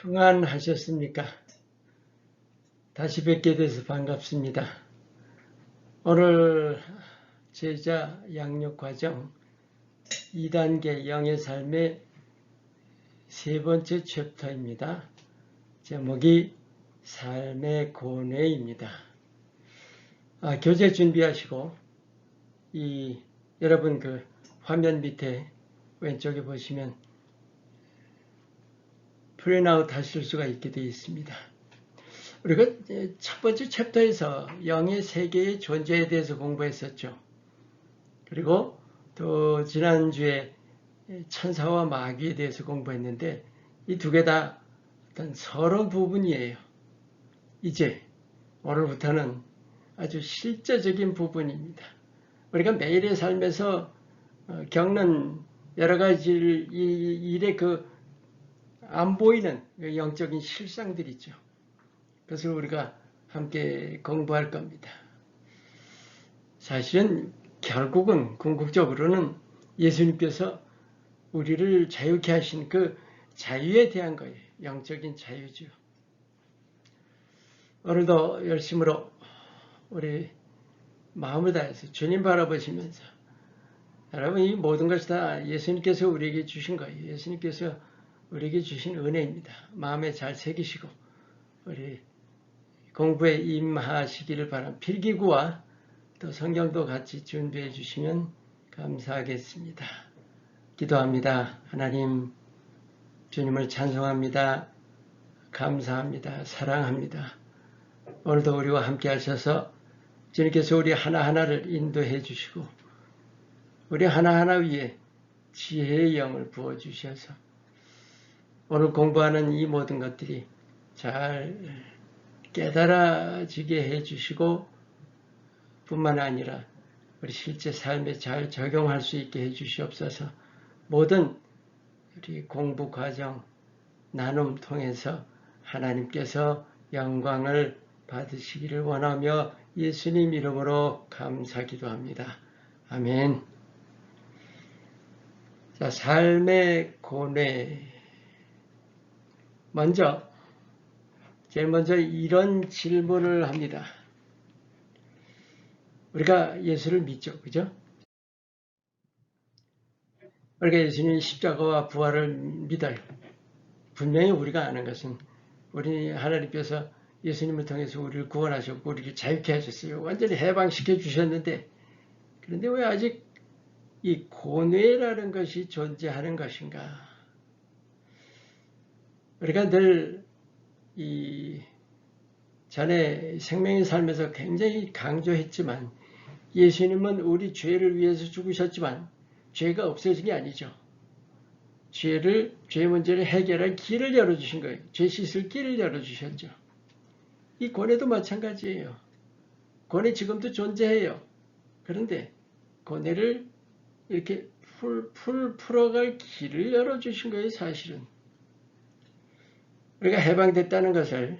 평안하셨습니까? 다시 뵙게 돼서 반갑습니다. 오늘 제자 양육 과정 2단계 영의 삶의 세 번째 챕터입니다. 제목이 삶의 고뇌입니다. 교재 준비하시고 여러분 그 화면 밑에 왼쪽에 보시면 프린트아웃 하실 수가 있게 되어 있습니다. 우리가 첫 번째 챕터에서 영의 세계의 존재에 대해서 공부했었죠. 그리고 또 지난주에 천사와 마귀에 대해서 공부했는데 이 두 개 다 어떤 서론 부분이에요. 이제 오늘부터는 아주 실제적인 부분입니다. 우리가 매일의 삶에서 겪는 여러 가지 일의 안 보이는 영적인 실상들이 있죠. 그것을 우리가 함께 공부할 겁니다. 사실은 결국은 궁극적으로는 예수님께서 우리를 자유케 하신 그 자유에 대한 거예요. 영적인 자유죠. 오늘도 열심으로 우리 마음을 다해서 주님 바라보시면서 여러분 이 모든 것이 다 예수님께서 우리에게 주신 거예요. 예수님께서 우리에게 주신 은혜입니다. 마음에 잘 새기시고 우리 공부에 임하시기를 바랍니다. 필기구와 또 성경도 같이 준비해 주시면 감사하겠습니다. 기도합니다. 하나님, 주님을 찬송합니다. 감사합니다. 사랑합니다. 오늘도 우리와 함께 하셔서 주님께서 우리 하나하나를 인도해 주시고 우리 하나하나 위에 지혜의 영을 부어주셔서 오늘 공부하는 이 모든 것들이 잘 깨달아지게 해주시고 뿐만 아니라 우리 실제 삶에 잘 적용할 수 있게 해주시옵소서. 모든 우리 공부 과정 나눔 통해서 하나님께서 영광을 받으시기를 원하며 예수님 이름으로 감사기도합니다. 아멘. 자, 삶의 고뇌. 제일 먼저 이런 질문을 합니다. 우리가 예수를 믿죠. 그죠? 우리가 예수님의 십자가와 부활을 믿어요. 분명히 우리가 아는 것은 우리 하나님께서 예수님을 통해서 우리를 구원하셨고 우리를 자유케 하셨어요. 완전히 해방시켜 주셨는데 그런데 왜 아직 이 고뇌라는 것이 존재하는 것인가? 우리가 늘 전에 생명의 삶에서 굉장히 강조했지만 예수님은 우리 죄를 위해서 죽으셨지만 죄가 없어진 게 아니죠. 죄 문제를 해결할 길을 열어주신 거예요. 죄 씻을 길을 열어주셨죠. 이 고뇌도 마찬가지예요. 고뇌 지금도 존재해요. 그런데 고뇌를 이렇게 풀어갈 길을 열어주신 거예요. 사실은. 우리가 해방됐다는 것을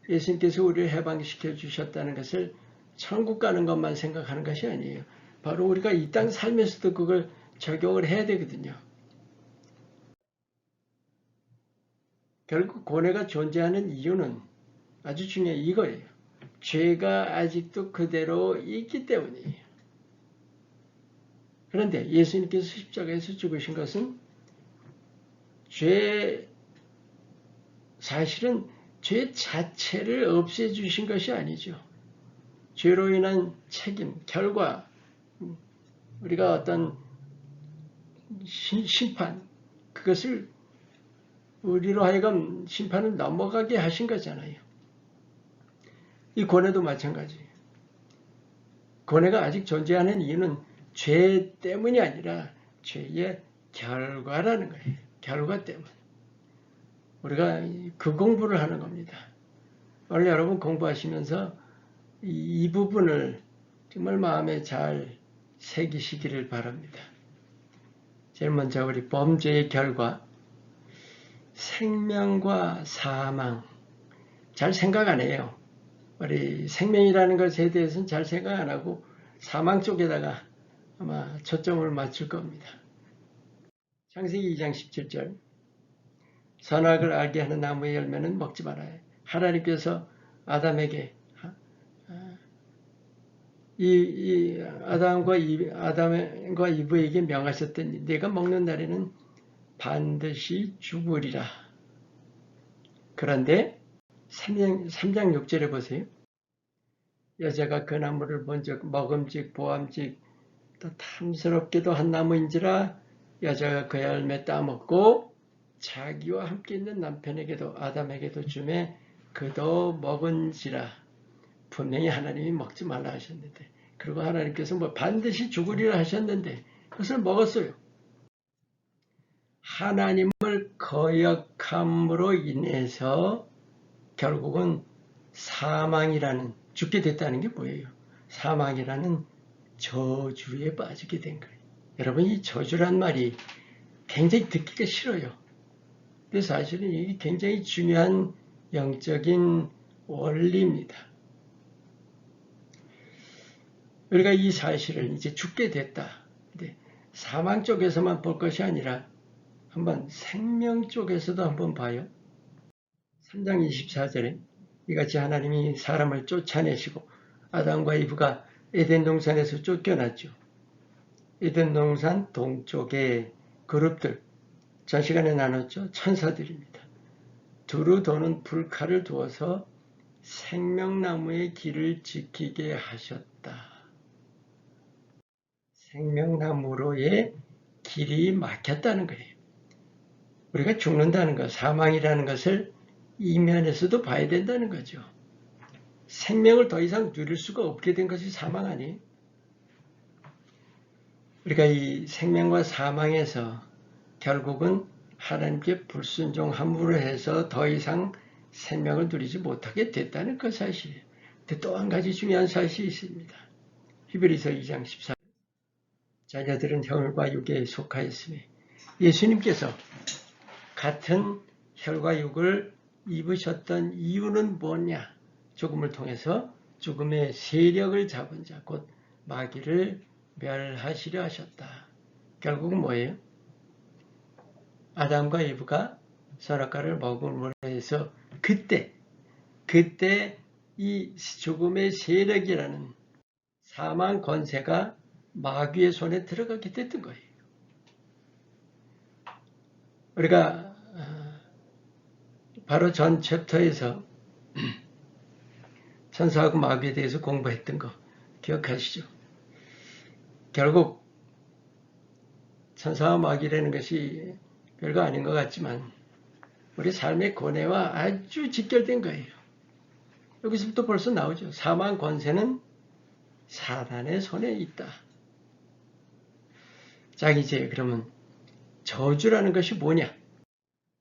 예수님께서 우리를 해방시켜 주셨다는 것을 천국 가는 것만 생각하는 것이 아니에요. 바로 우리가 이 땅 살면서도 그걸 적용을 해야 되거든요. 결국 고뇌가 존재하는 이유는 아주 중요해요. 이거예요. 죄가 아직도 그대로 있기 때문이에요. 그런데 예수님께서 십자가에서 죽으신 것은 사실은 죄 자체를 없애주신 것이 아니죠. 죄로 인한 책임, 결과, 우리가 어떤 심판, 그것을 우리로 하여금 심판을 넘어가게 하신 거잖아요. 이 고뇌도 마찬가지예요. 고뇌가 아직 존재하는 이유는 죄 때문이 아니라 죄의 결과라는 거예요. 결과 때문. 우리가 그 공부를 하는 겁니다. 오늘 여러분 공부하시면서 이 부분을 정말 마음에 잘 새기시기를 바랍니다. 제일 먼저 우리 범죄의 결과, 생명과 사망. 잘 생각 안 해요. 우리 생명이라는 것에 대해서는 잘 생각 안 하고 사망 쪽에다가 아마 초점을 맞출 겁니다. 창세기 2장 17절. 선악을 알게 하는 나무의 열매는 먹지 말아요. 하나님께서 아담에게 아담과 이브에게 명하셨더니 네가 먹는 날에는 반드시 죽으리라. 그런데 3장 6절에 보세요. 여자가 그 나무를 본즉 먹음직 보암직 또 탐스럽게도 한 나무인지라 여자가 그 열매 따먹고 자기와 함께 있는 남편에게도 아담에게도 주매 그도 먹은지라. 분명히 하나님이 먹지 말라 하셨는데, 그리고 하나님께서 반드시 죽으리라 하셨는데 그것을 먹었어요. 하나님을 거역함으로 인해서 결국은 사망이라는, 죽게 됐다는 게 뭐예요? 사망이라는 저주에 빠지게 된 거예요. 여러분, 이 저주란 말이 굉장히 듣기가 싫어요. 근데 사실은 이게 굉장히 중요한 영적인 원리입니다. 우리가 이 사실을 이제 죽게 됐다. 근데 사망 쪽에서만 볼 것이 아니라 한번 생명 쪽에서도 한번 봐요. 3장 24절에 이같이 하나님이 사람을 쫓아내시고 아담과 이브가 에덴 동산에서 쫓겨났죠. 에덴 동산 동쪽에 그룹들, 전 시간에 나눴죠. 천사들입니다. 두루 도는 불칼을 두어서 생명나무의 길을 지키게 하셨다. 생명나무로의 길이 막혔다는 거예요. 우리가 죽는다는 것, 사망이라는 것을 이면에서도 봐야 된다는 거죠. 생명을 더 이상 누릴 수가 없게 된 것이 사망 아니에요? 우리가 이 생명과 사망에서 결국은 하나님께 불순종함으로 해서 더 이상 생명을 누리지 못하게 됐다는 그 사실이에요. 근데 또 한 가지 중요한 사실이 있습니다. 히브리서 2장 14절. 자녀들은 혈과 육에 속하였으니 예수님께서 같은 혈과 육을 입으셨던 이유는 뭐냐? 죽음을 통해서 죽음의 세력을 잡은 자, 곧 마귀를 멸하시려 하셨다. 결국은 뭐예요? 아담과 이브가 선악과를 먹음으로 해서 그때 이 죽음의 세력이라는 사망 권세가 마귀의 손에 들어가게 됐던 거예요. 우리가 바로 전 챕터에서 천사하고 마귀에 대해서 공부했던 거 기억하시죠? 결국 천사와 마귀라는 것이 별거 아닌 것 같지만 우리 삶의 고뇌와 아주 직결된 거예요. 여기서부터 벌써 나오죠. 사망 권세는 사단의 손에 있다. 자, 이제 그러면 저주라는 것이 뭐냐?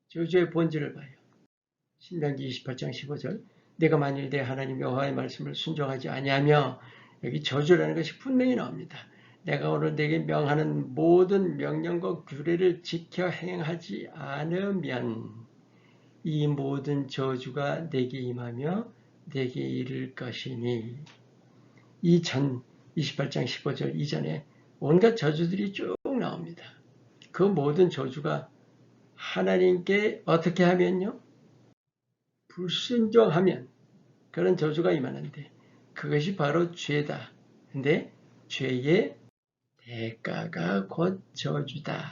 저주의 본질을 봐요. 신명기 28장 15절. 내가 만일 내 하나님 여호와의 말씀을 순종하지 아니하며, 여기 저주라는 것이 분명히 나옵니다. 내가 오늘 내게 명하는 모든 명령과 규례를 지켜 행하지 않으면 이 모든 저주가 내게 임하며 내게 이를 것이니. 이 전 28장 15절 이전에 온갖 저주들이 쭉 나옵니다. 그 모든 저주가 하나님께 어떻게 하면요? 불순종하면 그런 저주가 임하는데 그것이 바로 죄다. 근데 죄의 대가가 곧 저주다.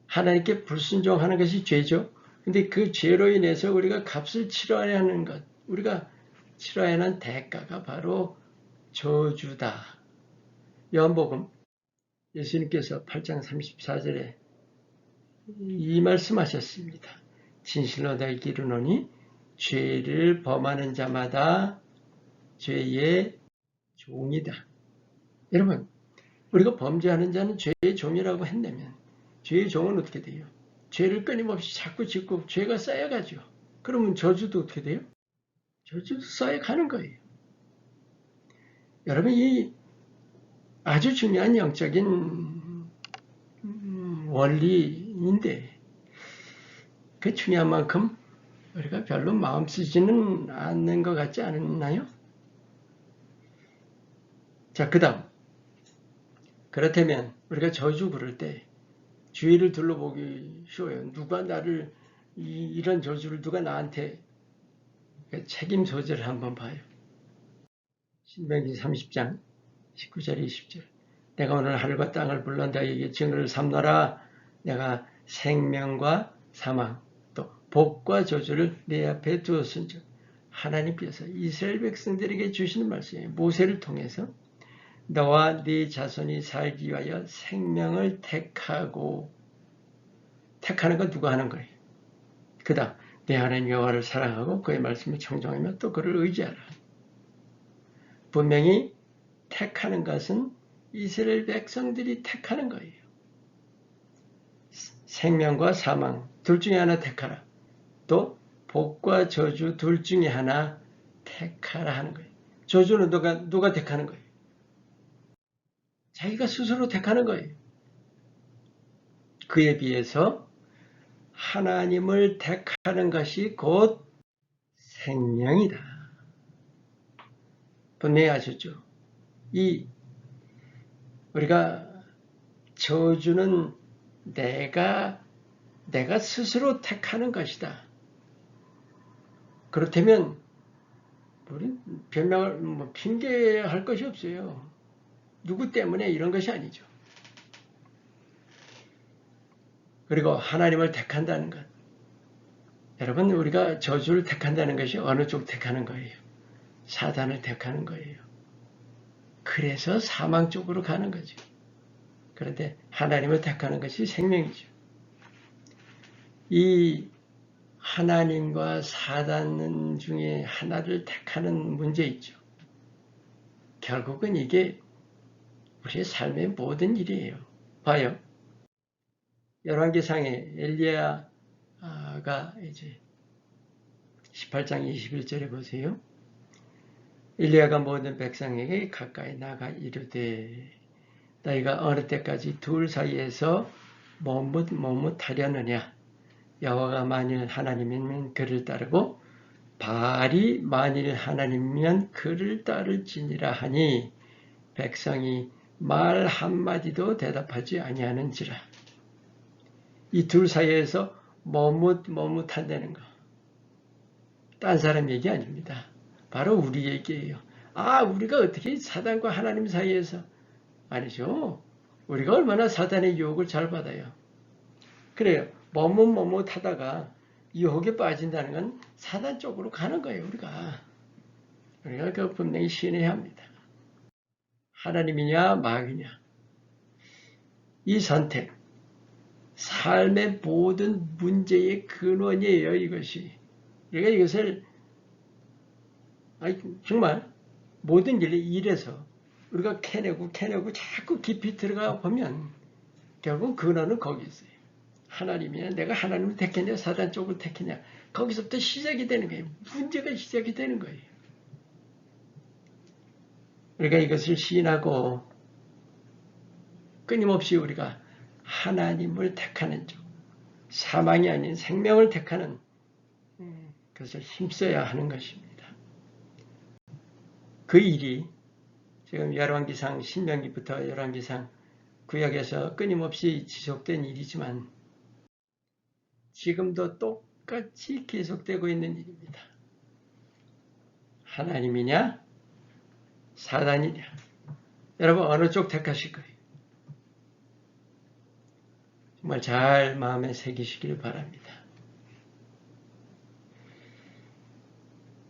하나님께 불순종하는 것이 죄죠. 근데 그 죄로 인해서 우리가 값을 치러야 하는 것, 우리가 치러야 하는 대가가 바로 저주다. 요한복음 예수님께서 8장 34절에 이 말씀하셨습니다. 진실로 너희에게 이르노니 죄를 범하는 자마다 죄의 종이다. 여러분, 우리가 범죄하는 자는 죄의 종이라고 한다면 죄의 종은 어떻게 돼요? 죄를 끊임없이 자꾸 짓고 죄가 쌓여가죠. 그러면 저주도 어떻게 돼요? 저주도 쌓여가는 거예요. 여러분, 이 아주 중요한 영적인 원리인데 그 중요한 만큼 우리가 별로 마음 쓰지는 않는 것 같지 않나요? 자, 그 다음. 그렇다면 우리가 저주 부를 때 주위를 둘러보기 쉬워요. 누가 나를 이런 저주를 누가 나한테 책임 소재를 한번 봐요. 신명기 30장 19절 20절. 내가 오늘 하늘과 땅을 불러 너희에게 증거를 삼노라. 내가 생명과 사망 또 복과 저주를 내 앞에 두었은즉. 하나님께서 이스라엘 백성들에게 주시는 말씀이에요. 모세를 통해서 너와 네 자손이 살기 위하여 생명을 택하고, 택하는 건 누가 하는 거예요? 그다음 내 하나님 여호와를 사랑하고 그의 말씀을 청종하며 또 그를 의지하라. 분명히 택하는 것은 이스라엘 백성들이 택하는 거예요. 생명과 사망 둘 중에 하나 택하라. 또 복과 저주 둘 중에 하나 택하라 하는 거예요. 저주는 누가 택하는 거예요? 자기가 스스로 택하는 거예요. 그에 비해서 하나님을 택하는 것이 곧 생명이다. 분명히 아셨죠? 우리가 저주는 내가 스스로 택하는 것이다. 그렇다면 우리 변명을 핑계할 것이 없어요. 누구 때문에 이런 것이 아니죠. 그리고 하나님을 택한다는 것. 여러분, 우리가 저주를 택한다는 것이 어느 쪽 택하는 거예요? 사단을 택하는 거예요. 그래서 사망 쪽으로 가는 거죠. 그런데 하나님을 택하는 것이 생명이죠. 이 하나님과 사단 중에 하나를 택하는 문제 있죠. 결국은 이게 우리의 삶의 모든 일이에요. 봐요. 열왕기상에 엘리야가 이제 18장 21절에 보세요. 엘리야가 모든 백성에게 가까이 나가 이르되 너희가 어느 때까지 둘 사이에서 머뭇하려느냐. 여호와가 만일 하나님이면 그를 따르고 바알이 만일 하나님이면 그를 따를지니라 하니 백성이 말 한마디도 대답하지 아니하는지라. 이 둘 사이에서 머뭇한다는 거. 딴 사람 얘기 아닙니다. 바로 우리 얘기예요. 우리가 어떻게 사단과 하나님 사이에서 아니죠. 우리가 얼마나 사단의 유혹을 잘 받아요. 그래요. 머뭇하다가 유혹에 빠진다는 건 사단 쪽으로 가는 거예요. 우리가 그 분명히 신뢰해야 합니다. 하나님이냐 마귀냐. 이 선택, 삶의 모든 문제의 근원이에요. 이것이. 우리가 이것을 정말 모든 일에서 우리가 캐내고 자꾸 깊이 들어가 보면 결국 근원은 거기 있어요. 하나님이냐, 내가 하나님을 택했냐, 사단 쪽을 택했냐. 거기서부터 시작이 되는 거예요. 문제가 시작이 되는 거예요. 우리가 이것을 시인하고 끊임없이 우리가 하나님을 택하는 쪽, 사망이 아닌 생명을 택하는 것을 힘써야 하는 것입니다. 그 일이 지금 열왕기상, 신명기부터 열왕기상, 구약에서 끊임없이 지속된 일이지만 지금도 똑같이 계속되고 있는 일입니다. 하나님이냐 사단이냐. 여러분 어느 쪽 택하실 거예요? 정말 잘 마음에 새기시길 바랍니다.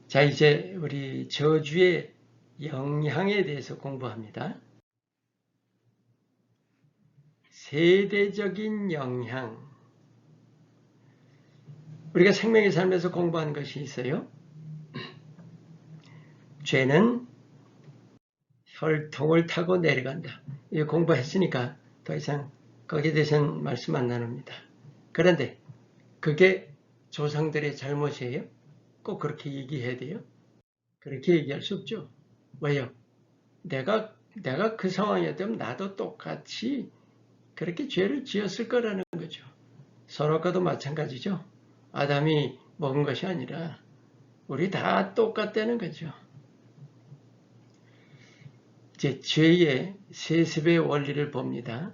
자, 이제 우리 저주의 영향에 대해서 공부합니다. 세대적인 영향. 우리가 생명의 삶에서 공부한 것이 있어요. 죄는 혈통을 타고 내려간다. 이거 공부했으니까 더 이상 거기에 대해서는 말씀 안 나눕니다. 그런데 그게 조상들의 잘못이에요? 꼭 그렇게 얘기해야 돼요? 그렇게 얘기할 수 없죠. 왜요? 내가 그 상황이었다면 나도 똑같이 그렇게 죄를 지었을 거라는 거죠. 선악과도 마찬가지죠. 아담이 먹은 것이 아니라 우리 다 똑같다는 거죠. 이제 죄의 세습의 원리를 봅니다.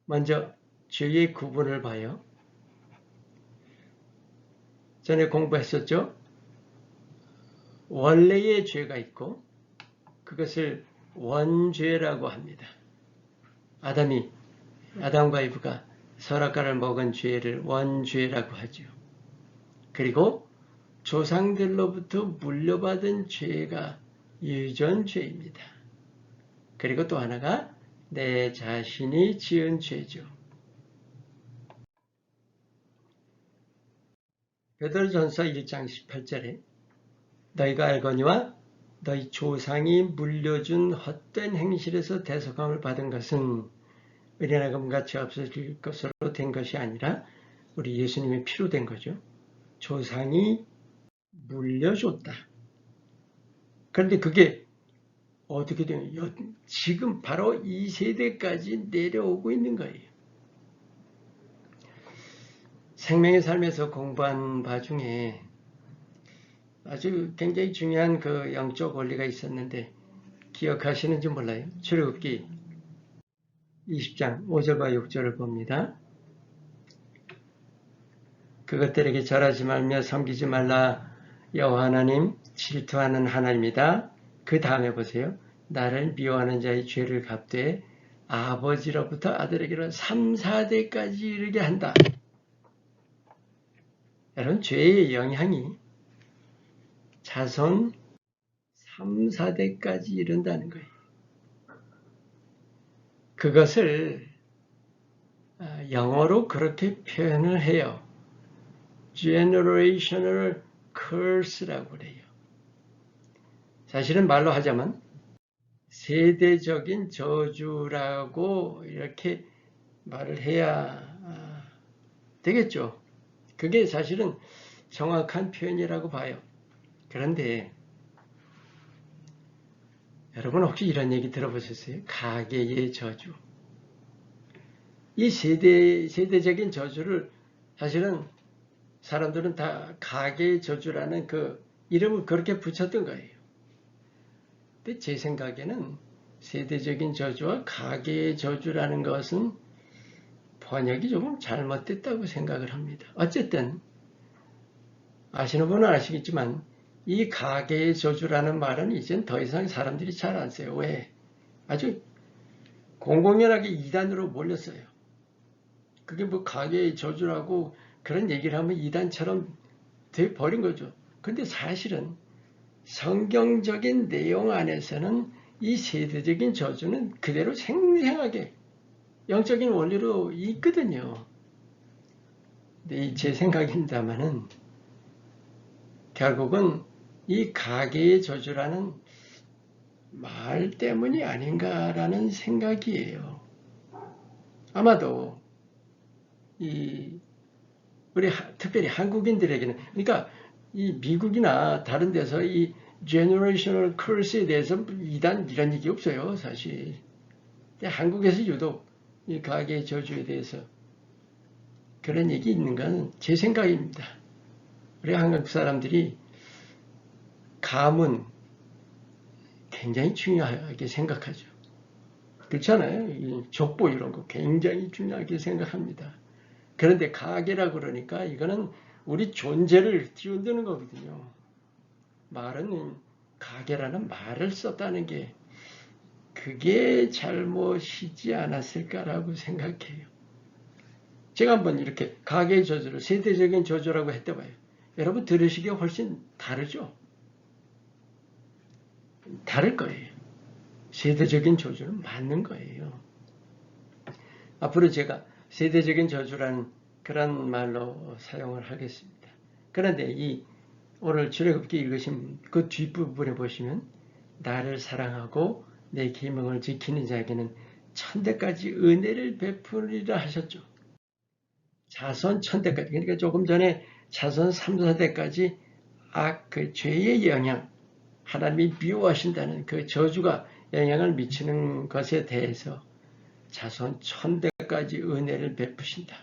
먼저 죄의 구분을 봐요. 전에 공부했었죠? 원래의 죄가 있고 그것을 원죄라고 합니다. 아담과 이브가 선악과를 먹은 죄를 원죄라고 하죠. 그리고 조상들로부터 물려받은 죄가 유전죄입니다. 그리고 또 하나가 내 자신이 지은 죄죠. 베드로전서 1장 18절에 너희가 알거니와 너희 조상이 물려준 헛된 행실에서 대속함을 받은 것은 은혜나 금같이 없어질 것으로 된 것이 아니라 우리 예수님의 피로 된 거죠. 조상이 물려줬다. 그런데 그게 어떻게 되냐? 지금 바로 이 세대까지 내려오고 있는 거예요. 생명의 삶에서 공부한 바 중에 아주 굉장히 중요한 그 영적 원리가 있었는데 기억하시는지 몰라요. 출애굽기 20장 5절과 6절을 봅니다. 그것들에게 절하지 말며 섬기지 말라. 여호와 하나님 질투하는 하나님이다. 그 다음에 보세요. 나를 미워하는 자의 죄를 갚되 아버지로부터 아들에게로 3, 4대까지 이르게 한다. 여러분 죄의 영향이 자손 3, 4대까지 이른다는 거예요. 그것을 영어로 그렇게 표현을 해요. generational curse라고 그래요. 사실은 말로 하자면 세대적인 저주라고 이렇게 말을 해야 되겠죠. 그게 사실은 정확한 표현이라고 봐요. 그런데 여러분 혹시 이런 얘기 들어보셨어요? 가계의 저주. 이 세대적인 저주를 사실은 사람들은 다 가계의 저주라는 그 이름을 그렇게 붙였던 거예요. 근데 제 생각에는 세대적인 저주와 가계의 저주라는 것은 번역이 조금 잘못됐다고 생각을 합니다. 어쨌든 아시는 분은 아시겠지만 이 가계의 저주라는 말은 이젠 더 이상 사람들이 잘 안 써요. 왜? 아주 공공연하게 이단으로 몰렸어요. 그게 뭐 가계의 저주라고 그런 얘기를 하면 이단처럼 돼 버린 거죠. 근데 사실은 성경적인 내용 안에서는 이 세대적인 저주는 그대로 생생하게 영적인 원리로 있거든요. 근데 제 생각입니다만은 결국은 이 가계의 저주라는 말 때문이 아닌가라는 생각이에요. 아마도 우리 특별히 한국인들에게는 그러니까 이 미국이나 다른 데서 이 generational curse에 대해서 이단 이런 얘기 없어요, 사실. 한국에서 유독 이 가계의 저주에 대해서 그런 얘기 있는 건 제 생각입니다. 우리 한국 사람들이 가문 굉장히 중요하게 생각하죠. 그렇잖아요. 이 족보 이런 거 굉장히 중요하게 생각합니다. 그런데 가계라고 그러니까 이거는 우리 존재를 띄운드는 거거든요. 말은 가계라는 말을 썼다는 게 그게 잘못이지 않았을까라고 생각해요. 제가 한번 이렇게 가계의 저주를 세대적인 저주라고 했다봐요. 여러분 들으시기에 훨씬 다르죠? 다를 거예요. 세대적인 저주는 맞는 거예요. 앞으로 제가 세대적인 저주라는 그런 말로 사용을 하겠습니다. 그런데 이 오늘 출애굽기 읽으신 그 뒷부분에 보시면 나를 사랑하고 내 계명을 지키는 자에게는 천대까지 은혜를 베푸리라 하셨죠. 자손 천대까지, 그러니까 조금 전에 자손 3, 4대까지 그 죄의 영향, 하나님이 미워하신다는 그 저주가 영향을 미치는 것에 대해서 자손 천대까지 은혜를 베푸신다.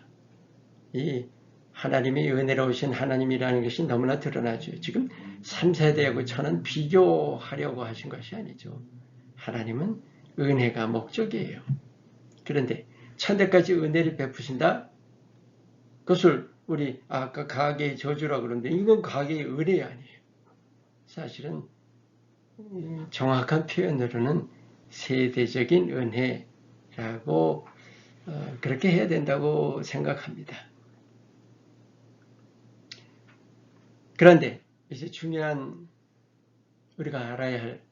이 하나님이 은혜로우신 하나님이라는 것이 너무나 드러나죠. 지금 3세대하고 천은 비교하려고 하신 것이 아니죠. 하나님은 은혜가 목적이에요. 그런데 천대까지 은혜를 베푸신다. 그것을 우리 아까 가계의 저주라고 그러는데 이건 가계의 은혜 아니에요. 사실은 정확한 표현으로는 세대적인 은혜라고 그렇게 해야 된다고 생각합니다. 그런데 이제 중요한 우리가 알아야 할,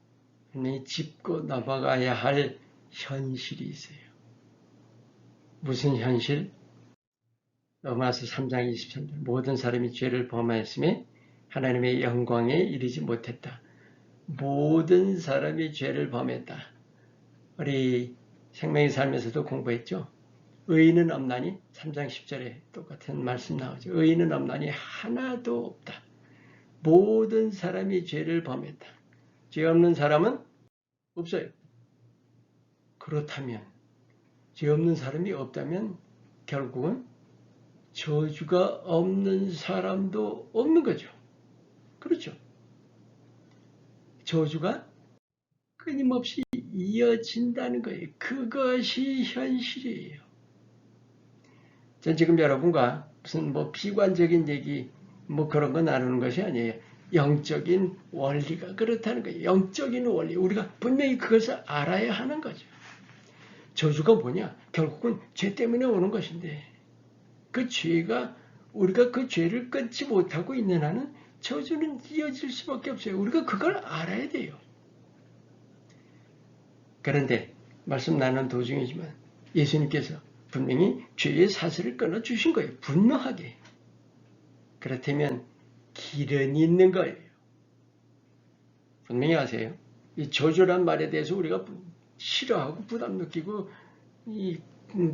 짚고 넘어가야 할 현실이 있어요. 무슨 현실? 로마서 3장 23절 모든 사람이 죄를 범하였으며 하나님의 영광에 이르지 못했다. 모든 사람이 죄를 범했다. 우리 생명의 삶에서도 공부했죠. 의인은 없나니 3장 10절에 똑같은 말씀 나오죠. 의인은 없나니 하나도 없다. 모든 사람이 죄를 범했다. 죄 없는 사람은 없어요. 그렇다면 죄 없는 사람이 없다면 결국은 저주가 없는 사람도 없는 거죠. 그렇죠. 저주가 끊임없이 이어진다는 거예요. 그것이 현실이에요. 전 지금 여러분과 무슨 비관적인 얘기 그런 거 나누는 것이 아니에요. 영적인 원리가 그렇다는 거예요. 영적인 원리. 우리가 분명히 그것을 알아야 하는 거죠. 저주가 뭐냐? 결국은 죄 때문에 오는 것인데 그 죄가 우리가 그 죄를 끊지 못하고 있는 한은 저주는 이어질 수밖에 없어요. 우리가 그걸 알아야 돼요. 그런데 말씀 나눈 도중이지만 예수님께서 분명히 죄의 사슬을 끊어주신 거예요. 분노하게. 그렇다면 길은 있는 거예요. 분명히 아세요. 이 저주란 말에 대해서 우리가 싫어하고 부담 느끼고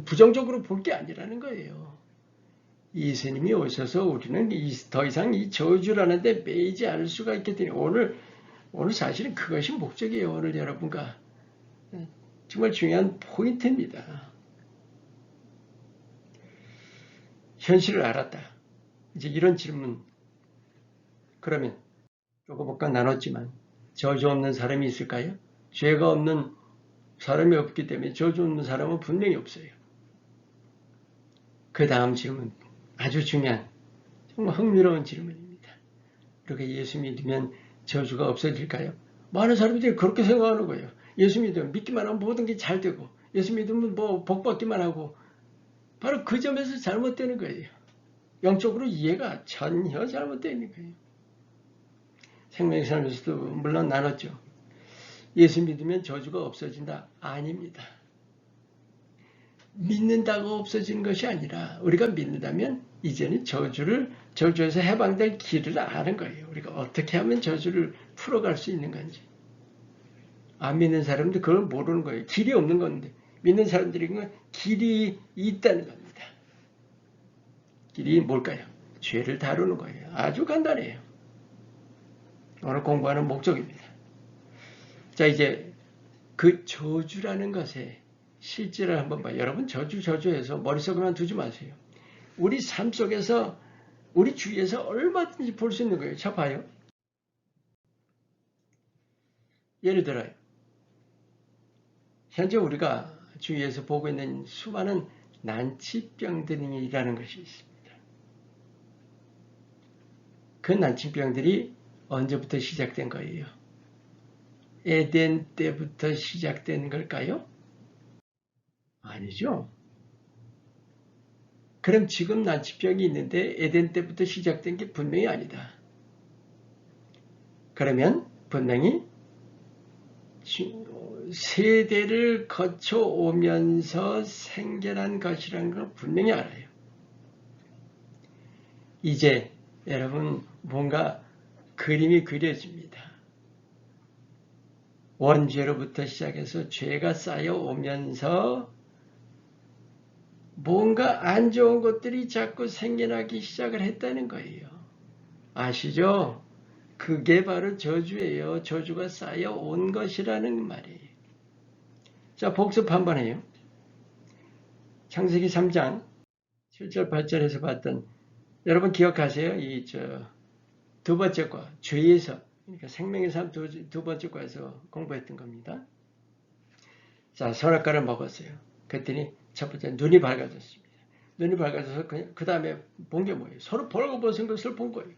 부정적으로 볼 게 아니라는 거예요. 예수님이 오셔서 우리는 더 이상 이 저주라는 데 매이지 않을 수가 있기 때문에 오늘 사실은 그것이 목적이에요. 오늘 여러분과 정말 중요한 포인트입니다. 현실을 알았다. 이제 이런 질문. 그러면 조금 아까 나눴지만 저주 없는 사람이 있을까요? 죄가 없는 사람이 없기 때문에 저주 없는 사람은 분명히 없어요. 그 다음 질문. 아주 중요한 정말 흥미로운 질문입니다. 그렇게 예수 믿으면 저주가 없어질까요? 많은 사람들이 그렇게 생각하는 거예요. 예수 믿으면 믿기만 하면 모든 게 잘 되고 예수 믿으면 복 받기만 하고 바로 그 점에서 잘못되는 거예요. 영적으로 이해가 전혀 잘못되어 있는 거예요. 생명의 삶에서도 물론 나눴죠. 예수 믿으면 저주가 없어진다? 아닙니다. 믿는다고 없어지는 것이 아니라 우리가 믿는다면 이제는 저주에서 해방될 길을 아는 거예요. 우리가 어떻게 하면 저주를 풀어갈 수 있는 건지. 안 믿는 사람들 그걸 모르는 거예요. 길이 없는 건데 믿는 사람들이 길이 있다는 겁니다. 길이 뭘까요? 죄를 다루는 거예요. 아주 간단해요. 오늘 공부하는 목적입니다. 자, 이제 그 저주라는 것에 실제를 한번 봐요. 여러분 저주해서 머릿속에만 두지 마세요. 우리 삶 속에서 우리 주위에서 얼마든지 볼 수 있는 거예요. 자, 봐요. 예를 들어요. 현재 우리가 주위에서 보고 있는 수많은 난치병들이라는 것이 있습니다. 그 난치병들이 언제부터 시작된 거예요? 에덴 때부터 시작된 걸까요? 아니죠. 그럼 지금 난치병이 있는데 에덴 때부터 시작된 게 분명히 아니다. 그러면 분명히 세대를 거쳐오면서 생겨난 것이라는 걸 분명히 알아요. 이제 여러분 뭔가 그림이 그려집니다. 원죄로부터 시작해서 죄가 쌓여오면서 뭔가 안 좋은 것들이 자꾸 생겨나기 시작을 했다는 거예요. 아시죠? 그게 바로 저주예요. 저주가 쌓여온 것이라는 말이에요. 자, 복습 한번 해요. 창세기 3장 7절 8절에서 봤던 여러분 기억하세요? 두 번째 과 죄에서 그러니까 생명의 삶 두 번째 과에서 공부했던 겁니다. 자, 선악과를 먹었어요. 그랬더니 첫 번째 눈이 밝아졌습니다. 눈이 밝아져서 그 다음에 본 게 뭐예요? 서로 벌거벗은 것을 본 거예요.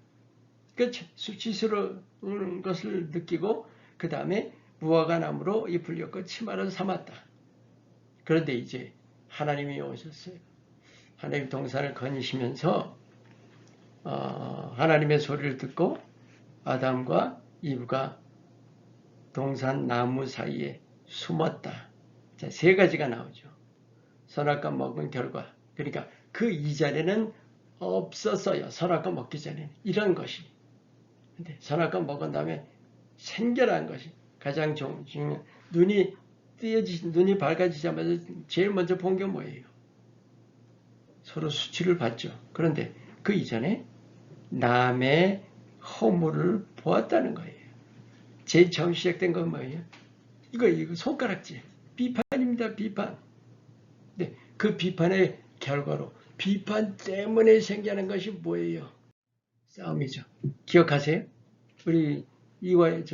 그 수치스러운 것을 느끼고 그 다음에 무화과 나무로 잎을 엮고 치마를 삼았다. 그런데 이제 하나님이 오셨어요. 하나님 동산을 거니시면서 하나님의 소리를 듣고 아담과 이브가 동산 나무 사이에 숨었다. 자, 세 가지가 나오죠. 선악과 먹은 결과. 그러니까 그 이전에는 없었어요. 선악과 먹기 전에는. 이런 것이. 근데 선악과 먹은 다음에 생겨난 것이 가장 중요한. 눈이 밝아지자마자 제일 먼저 본 게 뭐예요? 서로 수치를 봤죠. 그런데 그 이전에 남의 허물을 보았다는 거예요. 제일 처음 시작된 건 뭐예요? 이거 손가락질. 비판입니다. 비판. 네, 그 비판의 결과로 비판 때문에 생겨난 것이 뭐예요? 싸움이죠. 기억하세요? 우리 이화의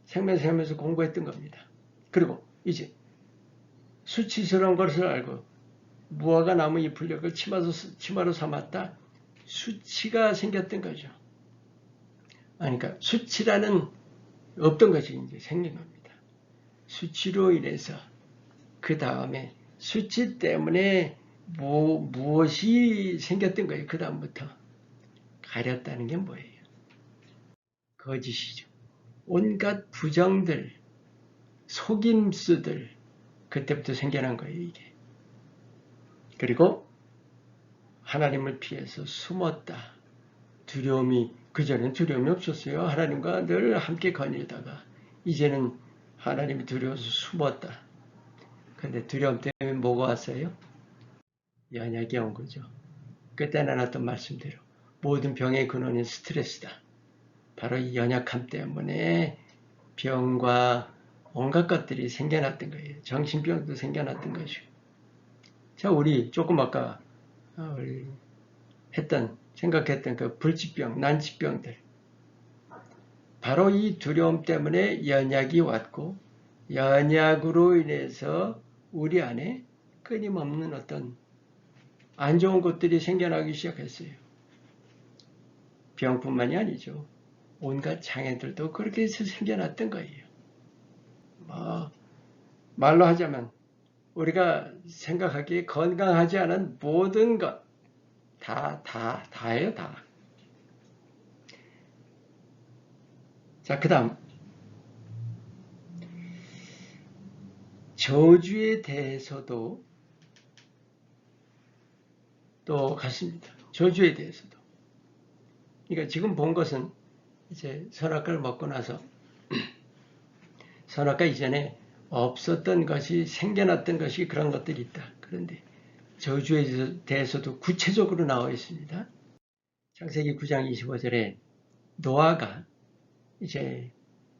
생명생활에서 공부했던 겁니다. 그리고 이제 수치스러운 것을 알고 무화과 나무 잎을 엮을 치마로 삼았다. 수치가 생겼던 거죠. 그러니까 수치라는 없던 것이 이제 생긴 겁니다. 수치로 인해서 그 다음에 수치 때문에 무엇이 생겼던 거예요. 그 다음부터 가렸다는 게 뭐예요? 거짓이죠. 온갖 부정들, 속임수들 그때부터 생겨난 거예요. 이게. 그리고 하나님을 피해서 숨었다. 두려움이 그전엔 두려움이 없었어요. 하나님과 늘 함께 거닐다가 이제는 하나님이 두려워서 숨었다. 근데 두려움 때문에 뭐가 왔어요? 연약이 온 거죠. 그때 나눴던 말씀대로 모든 병의 근원은 스트레스다. 바로 이 연약함 때문에 병과 온갖 것들이 생겨났던 거예요. 정신병도 생겨났던 것이고. 자, 우리 조금 아까 생각했던 그 불치병, 난치병들. 바로 이 두려움 때문에 연약이 왔고, 연약으로 인해서 우리 안에 끊임없는 어떤 안 좋은 것들이 생겨나기 시작했어요. 병뿐만이 아니죠. 온갖 장애들도 그렇게 해서 생겨났던 거예요. 말로 하자면 우리가 생각하기에 건강하지 않은 모든 것, 다예요, 다. 자, 그 다음. 저주에 대해서도 또 같습니다. 저주에 대해서도. 그러니까 지금 본 것은 이제 선악과를 먹고 나서 선악과 이전에 없었던 것이 생겨났던 것이 그런 것들이 있다. 그런데 저주에 대해서도 구체적으로 나와 있습니다. 창세기 9장 25절에 노아가 이제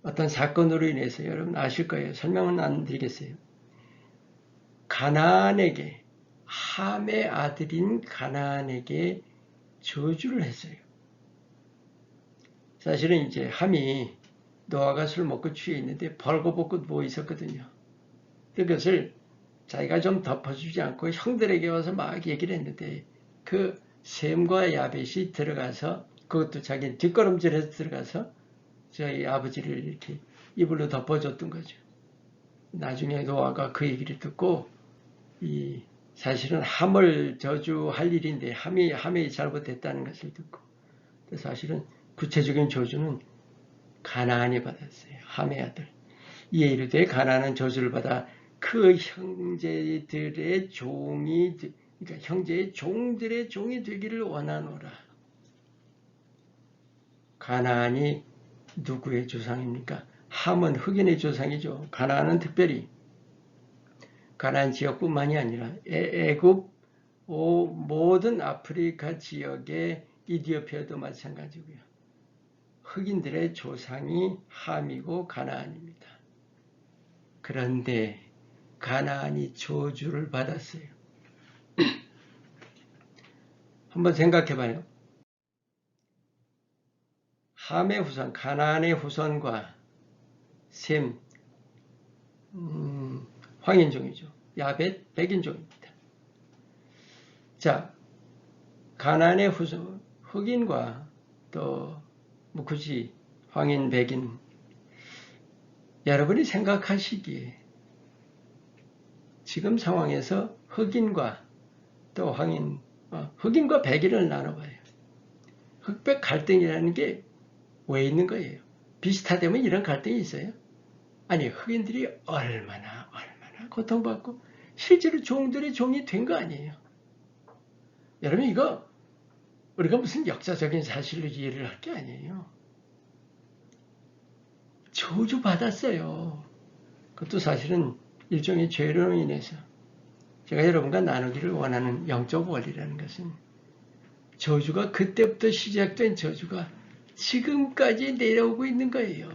어떤 사건으로 인해서 여러분 아실 거예요. 설명은 안 드리겠어요. 가나안에게 함의 아들인 가나안에게 저주를 했어요. 사실은 이제 함이 노아가 술 먹고 취해 있는데 벌거벗고 누워 있었거든요. 그것을 자기가 좀 덮어주지 않고 형들에게 와서 막 얘기를 했는데 그 셈과 야벳이 들어가서 그것도 자기 뒷걸음질해서 들어가서 저희 아버지를 이렇게 이불로 덮어줬던 거죠. 나중에 노아가 그 얘기를 듣고 사실은 함을 저주할 일인데 함이 잘못됐다는 것을 듣고 사실은 구체적인 저주는 가나안이 받았어요. 함의 아들. 이에 이르되 가나안은 저주를 받아 그 형제들의 그러니까 형제의 종들의 종이 되기를 원하노라. 가나안이 누구의 조상입니까? 함은 흑인의 조상이죠. 가나안은 특별히 가나안 지역뿐만이 아니라 애굽 모든 아프리카 지역의 이디오피아도 마찬가지고요. 흑인들의 조상이 함이고 가나안입니다. 그런데 가나안이 저주를 받았어요. 한번 생각해봐요. 함의 후손, 가나안의 후손과 셈, 황인종이죠. 야벳, 백인종입니다. 자, 가나안의 흑인과 또 뭐 굳이 황인, 백인, 여러분이 생각하시기에 지금 상황에서 흑인과 또 황인, 흑인과 백인을 나눠봐요. 흑백 갈등이라는 게 왜 있는 거예요? 비슷하다면 이런 갈등이 있어요? 아니, 흑인들이 얼마나 고통받고 실제로 종들의 종이 된 거 아니에요? 여러분, 이거 우리가 무슨 역사적인 사실로 이해를 할 게 아니에요. 저주받았어요. 그것도 사실은 일종의 죄로 인해서. 제가 여러분과 나누기를 원하는 영적 원리라는 것은 저주가 그때부터 시작된 저주가 지금까지 내려오고 있는 거예요.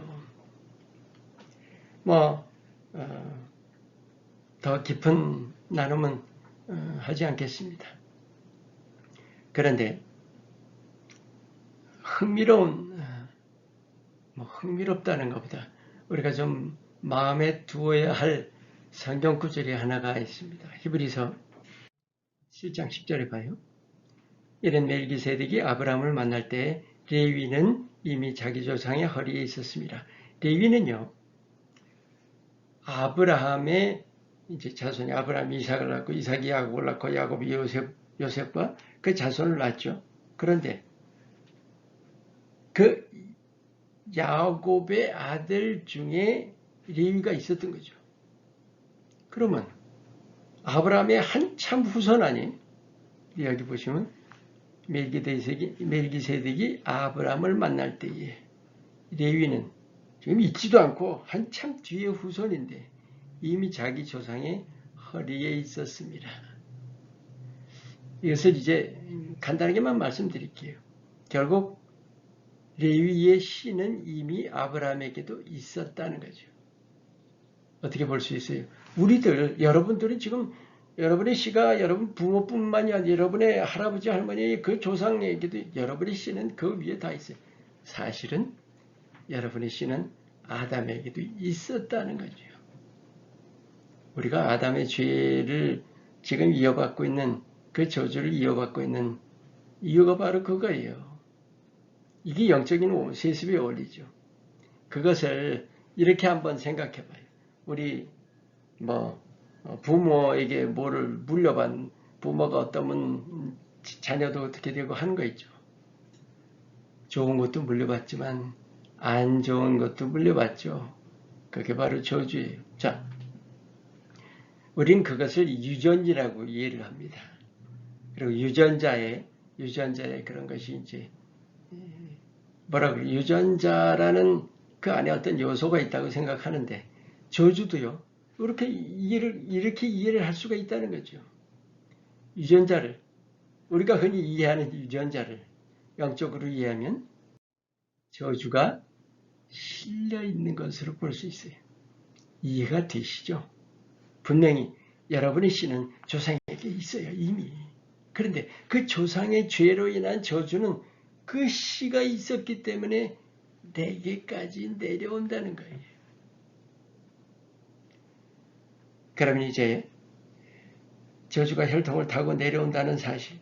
더 깊은 나눔은 하지 않겠습니다. 그런데 흥미롭다는 것보다 우리가 좀 마음에 두어야 할 성경 구절이 하나가 있습니다. 히브리서 7장 10절에 봐요. 이런 멜기세덱이 아브라함을 만날 때 레위는 이미 자기 조상의 허리에 있었습니다. 레위는요, 아브라함의 이제 자손이 아브라함이 이삭을 낳고 이삭이 야곱을 낳고 야곱이 요셉과 그 자손을 낳았죠. 그런데 그 야곱의 아들 중에 레위가 있었던 거죠. 그러면 아브라함의 한참 후손 아니에요? 여기 보시면 멜기세덱이 아브라함을 만날 때에 레위는 지금 있지도 않고 한참 뒤의 후손인데 이미 자기 조상의 허리에 있었습니다. 이것을 이제 간단하게만 말씀드릴게요. 결국 레위의 씨는 이미 아브라함에게도 있었다는 거죠. 어떻게 볼 수 있어요? 여러분들은 지금 여러분의 씨가 여러분 부모뿐만이 아니라 여러분의 할아버지, 할머니, 그 조상에게도 여러분의 씨는 그 위에 다 있어요. 사실은 여러분의 씨는 아담에게도 있었다는 거죠. 우리가 아담의 죄를 지금 이어받고 있는 그 저주를 이어받고 있는 이유가 바로 그거예요. 이게 영적인 세습의 원리죠. 그것을 이렇게 한번 생각해봐요. 우리 부모에게 뭐를 물려받은 부모가 어떠면 자녀도 어떻게 되고 하는 거 있죠. 좋은 것도 물려받지만 안 좋은 것도 물려받죠. 그게 바로 저주예요. 자, 우린 그것을 유전이라고 이해를 합니다. 그리고 유전자의 그런 것이 이제 유전자라는 그 안에 어떤 요소가 있다고 생각하는데 저주도요. 이렇게 이해를 할 수가 있다는 거죠. 유전자를 우리가 흔히 이해하는 유전자를 영적으로 이해하면 저주가 실려 있는 것으로 볼 수 있어요. 이해가 되시죠? 분명히 여러분의 씨는 조상에게 있어요. 이미. 그런데 그 조상의 죄로 인한 저주는 그 씨가 있었기 때문에 내게까지 내려온다는 거예요. 그러면 이제 저주가 혈통을 타고 내려온다는 사실.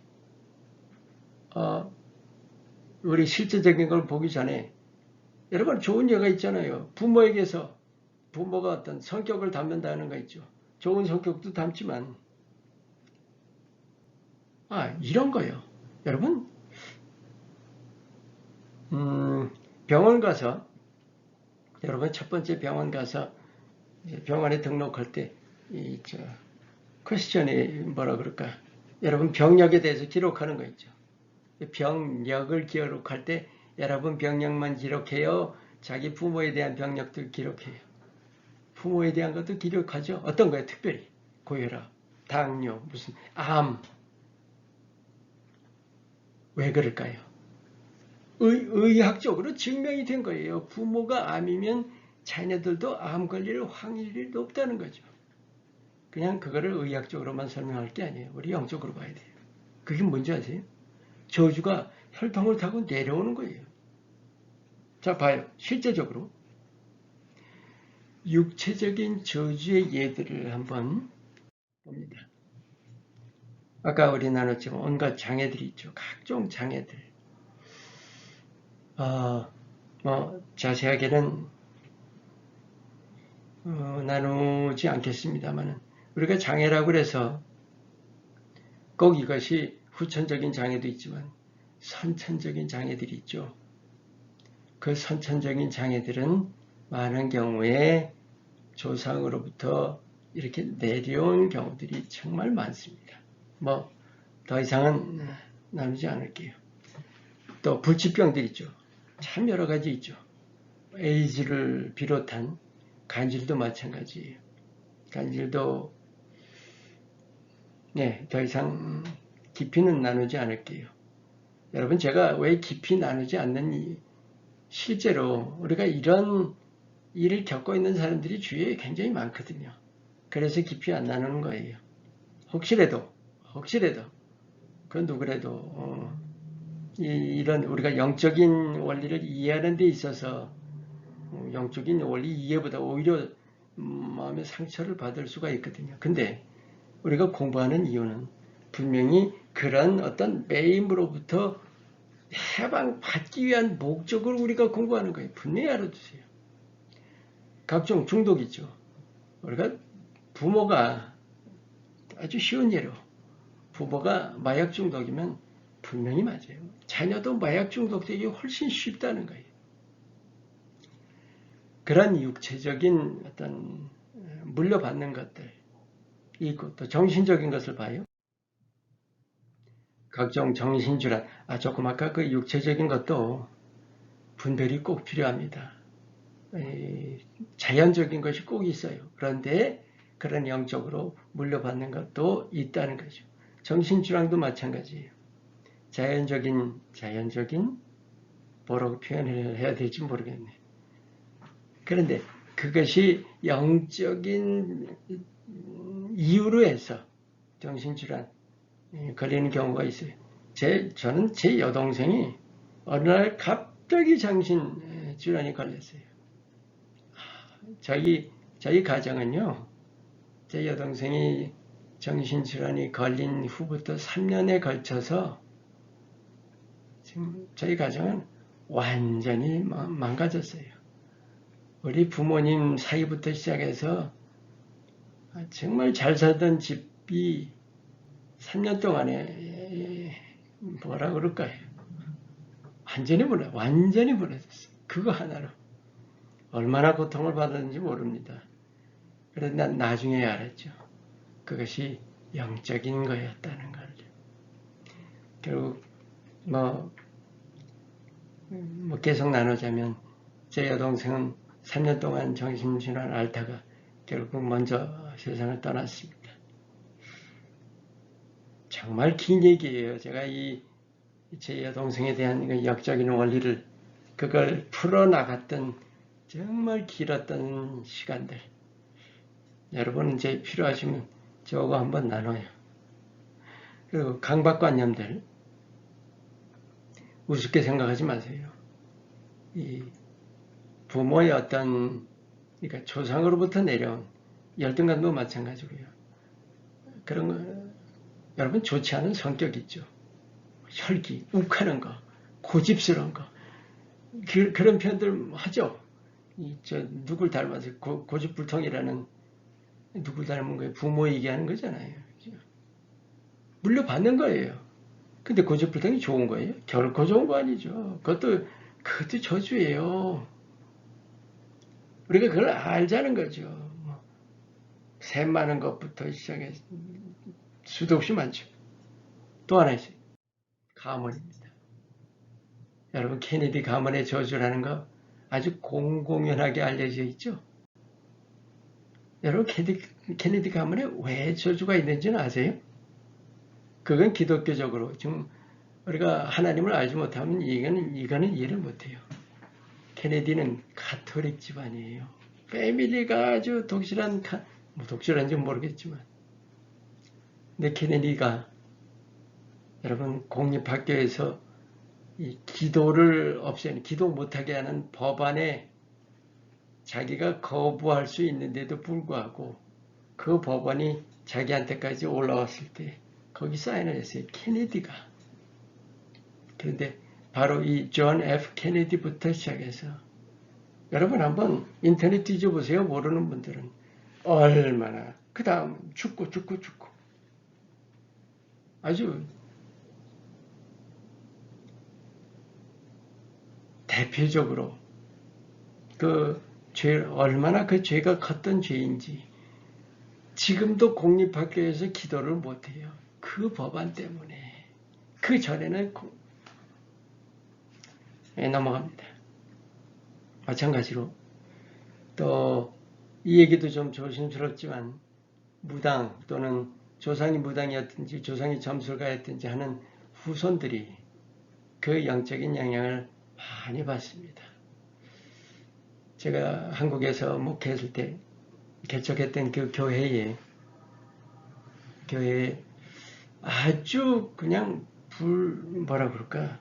우리 실제적인 걸 보기 전에 여러분 좋은 예가 있잖아요. 부모에게서 부모가 어떤 성격을 담는다는 거 있죠. 좋은 성격도 담지만 이런 거요. 여러분 병원 가서 여러분 첫 번째 병원 가서 병원에 등록할 때 퀘스천이 뭐라 그럴까? 여러분 병력에 대해서 기록하는 거 있죠. 병력을 기록할 때 여러분 병력만 기록해요. 자기 부모에 대한 병력도 기록해요. 부모에 대한 것도 기록하죠. 어떤 거예요? 특별히 고혈압, 당뇨, 무슨 암. 왜 그럴까요? 의학적으로 증명이 된 거예요. 부모가 암이면 자녀들도 암 걸릴 확률이 높다는 거죠. 그냥 그거를 의학적으로만 설명할 게 아니에요. 우리 영적으로 봐야 돼요. 그게 뭔지 아세요? 저주가 혈통을 타고 내려오는 거예요. 자, 봐요. 실제적으로 육체적인 저주의 예들을 한번 봅니다. 아까 우리 나눴지만 온갖 장애들이 있죠. 각종 장애들. 자세하게는 나누지 않겠습니다만 우리가 장애라고 해서 꼭 이것이 후천적인 장애도 있지만 선천적인 장애들이 있죠. 그 선천적인 장애들은 많은 경우에 조상으로부터 이렇게 내려온 경우들이 정말 많습니다. 더 이상은 나누지 않을게요. 또 불치병들 있죠. 참 여러 가지 있죠. 에이즈를 비롯한 간질도 마찬가지예요. 간질도 더 이상 깊이는 나누지 않을게요. 여러분, 제가 왜 깊이 나누지 않는 실제로 우리가 이런 일을 겪고 있는 사람들이 주위에 굉장히 많거든요. 그래서 깊이 안 나누는 거예요. 혹시라도 그 누구라도 이런 우리가 영적인 원리를 이해하는 데 있어서 영적인 원리 이해보다 오히려 마음의 상처를 받을 수가 있거든요. 근데 우리가 공부하는 이유는 분명히 그런 어떤 매임으로부터 해방받기 위한 목적으로 우리가 공부하는 거예요. 분명히 알아두세요. 각종 중독이죠. 우리가 부모가 아주 쉬운 예로 부모가 마약 중독이면 분명히 맞아요. 자녀도 마약 중독되기 훨씬 쉽다는 거예요. 그런 육체적인 어떤 물려받는 것들 있고 또 정신적인 것을 봐요. 각종 정신질환, 조금 아까 그 육체적인 것도 분별이 꼭 필요합니다. 자연적인 것이 꼭 있어요. 그런데 그런 영적으로 물려받는 것도 있다는 거죠. 정신질환도 마찬가지예요. 자연적인 뭐라고 표현을 해야 될지 모르겠네. 그런데 그것이 영적인 이유로 해서 정신질환 걸리는 경우가 있어요. 저는 제 여동생이 어느 날 갑자기 정신질환이 걸렸어요. 저희 가정은요, 제 여동생이 정신질환이 걸린 후부터 3년에 걸쳐서 지금 저희 가정은 완전히 망가졌어요. 우리 부모님 사이부터 시작해서 정말 잘 살던 집이 3년 동안에 뭐라 그럴까요? 완전히 무너졌어요. 그거 하나로. 얼마나 고통을 받았는지 모릅니다. 그런데 난 나중에 알았죠. 그것이 영적인 거였다는 걸. 결국 계속 나누자면 제 여동생은 3년 동안 정신질환을 앓다가 결국 먼저 세상을 떠났습니다. 정말 긴 얘기예요. 제가 제 여동생에 대한 역적인 원리를 그걸 풀어나갔던 정말 길었던 시간들. 여러분 이제 필요하시면 저거 한번 나눠요. 그리고 강박관념들 우습게 생각하지 마세요. 이 부모의 어떤 그러니까 조상으로부터 내려온 열등감도 마찬가지고요. 그런 거 여러분 좋지 않은 성격 있죠. 혈기, 욱하는 거, 고집스러운 거 그런 표현들 하죠. 누굴 닮아서 고집불통이라는 누굴 닮은 거예요? 부모 얘기하는 거잖아요. 물려받는 거예요. 근데 고집불통이 좋은 거예요? 결코 좋은 거 아니죠. 그것도 저주예요. 우리가 그걸 알자는 거죠. 새 많은 것부터 시작해서 수도 없이 많죠. 또 하나 있어요. 가문입니다. 여러분 케네디 가문의 저주라는 거 아주 공공연하게 알려져 있죠. 여러분 케네디 가문에 왜 저주가 있는지는 아세요? 그건 기독교적으로 지금 우리가 하나님을 알지 못하면 이거는 이해를 못해요. 케네디는 가톨릭 집안이에요. 패밀리가 아주 독실한지 모르겠지만 근데 케네디가 여러분 공립학교에서 이 기도를 기도 못하게 하는 법안에 자기가 거부할 수 있는데도 불구하고 그 법안이 자기한테까지 올라왔을 때 거기 사인을 했어요. 케네디가. 그런데 바로 이 존 F 케네디부터 시작해서 여러분 한번 인터넷 뒤져보세요. 모르는 분들은. 얼마나 그 다음 죽고 아주 대표적으로 얼마나 그 죄가 컸던 죄인지 지금도 공립학교에서 기도를 못해요. 그 법안 때문에. 그 전에는 넘어갑니다. 마찬가지로 또 이 얘기도 좀 조심스럽지만 무당 또는 조상이 무당이었든지 조상이 점술가였든지 하는 후손들이 그 영적인 영향을 많이 받습니다. 제가 한국에서 목회했을 때 개척했던 그 교회에 아주 그냥 뭐라 그럴까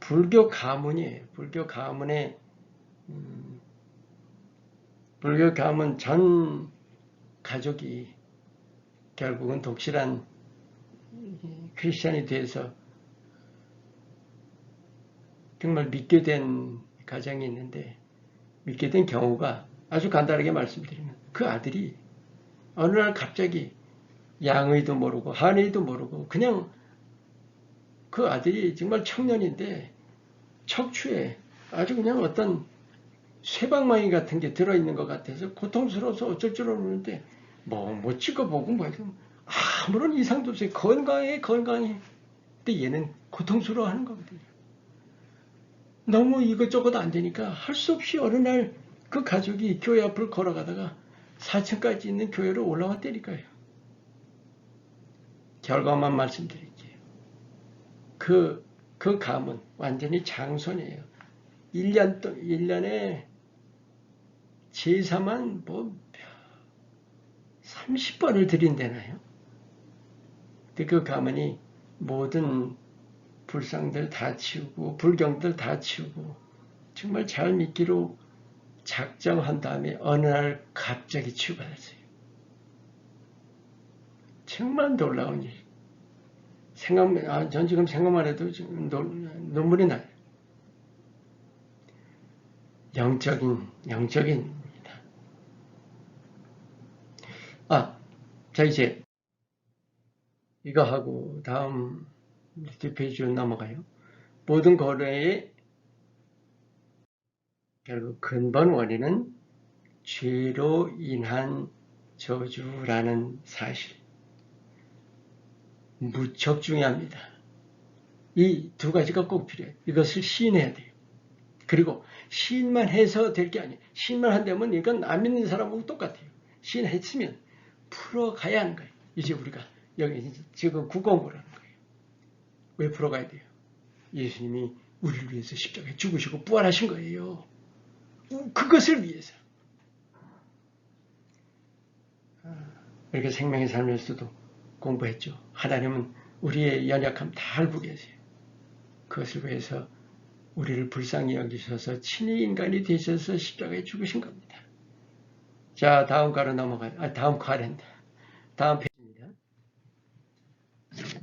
불교 가문이에요. 불교 가문 전 가족이 결국은 독실한 크리스찬이 돼서 정말 믿게 된 가정이 있는데 믿게 된 경우가 아주 간단하게 말씀드리면 그 아들이 어느 날 갑자기 양의도 모르고 한의도 모르고 그냥 그 아들이 정말 청년인데 척추에 아주 그냥 어떤 쇠방망이 같은 게 들어있는 것 같아서 고통스러워서 어쩔 줄 모르는데 뭐 찍어보고 아무런 이상도 없어요. 건강해. 근데 얘는 고통스러워하는 거거든요. 너무 이것저것 안 되니까 할 수 없이 어느 날 그 가족이 교회 앞을 걸어가다가 4층까지 있는 교회로 올라왔다니까요. 결과만 말씀드릴게요. 그 가문 완전히 장손이에요. 1년에 제사만 30번을 드린다나요? 근데 그 가문이 모든 불상들 다 치우고 불경들 다 치우고 정말 잘 믿기로 작정한 다음에 어느 날 갑자기 치유받았어요. 정말 놀라운 일. 전 지금 생각만 해도 눈물이 나요. 영적인입니다. 자 이제 이거 하고 다음 뒷페이지로 넘어가요. 모든 거래의 결국 근본 원인은 죄로 인한 저주라는 사실. 무척 중요합니다. 이 두 가지가 꼭 필요해요. 이것을 시인해야 돼요. 그리고 시인만 해서 될 게 아니에요. 시인만 한다면 이건 안 믿는 사람하고 똑같아요. 시인했으면 풀어가야 하는 거예요. 이제 우리가 여기 지금 국공부라는 거예요. 왜 풀어가야 돼요? 예수님이 우리를 위해서 십자가에 죽으시고 부활하신 거예요. 그것을 위해서. 이렇게 생명의 삶에서도 공부했죠. 하나님은 우리의 연약함 다 알고 계세요. 그것을 위해서 우리를 불쌍히 여기셔서 친히 인간이 되셔서 십자가에 죽으신 겁니다. 자, 다음 과로 넘어가요. 다음 과랜다. 다음 페이지입니다.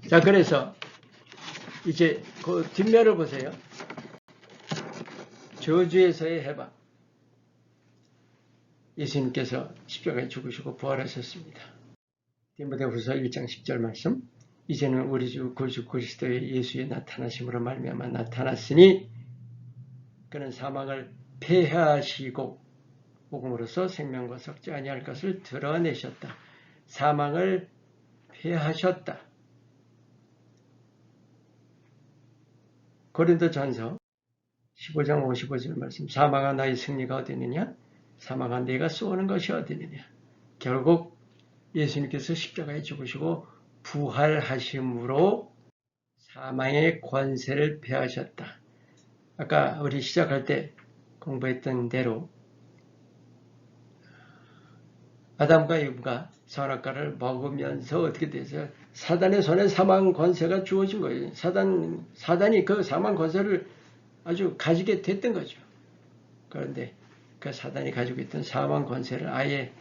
자, 그래서 이제 그 뒷면을 보세요. 저주에서의 해방. 예수님께서 십자가에 죽으시고 부활하셨습니다. 디모데후서 1장 10절 말씀. 이제는 우리 주 구주 그리스도의 예수의 나타나심으로 말미암아 나타났으니 그는 사망을 패하시고 복음으로써 생명과 썩지 아니할 것을 드러내셨다. 사망을 패하셨다. 고린도전서 15장 55절 말씀. 사망아 나의 승리가 어디 있느냐? 사망아 네가 쏘는 것이 어디 있느냐? 결국 예수님께서 십자가에 죽으시고 부활하심으로 사망의 권세를 패하셨다. 아까 우리 시작할 때 공부했던 대로 아담과 이브가 선악과를 먹으면서 어떻게 돼서 사단의 손에 사망 권세가 주어진 거예요. 사단이 그 사망 권세를 아주 가지게 됐던 거죠. 그런데 그 사단이 가지고 있던 사망 권세를 아예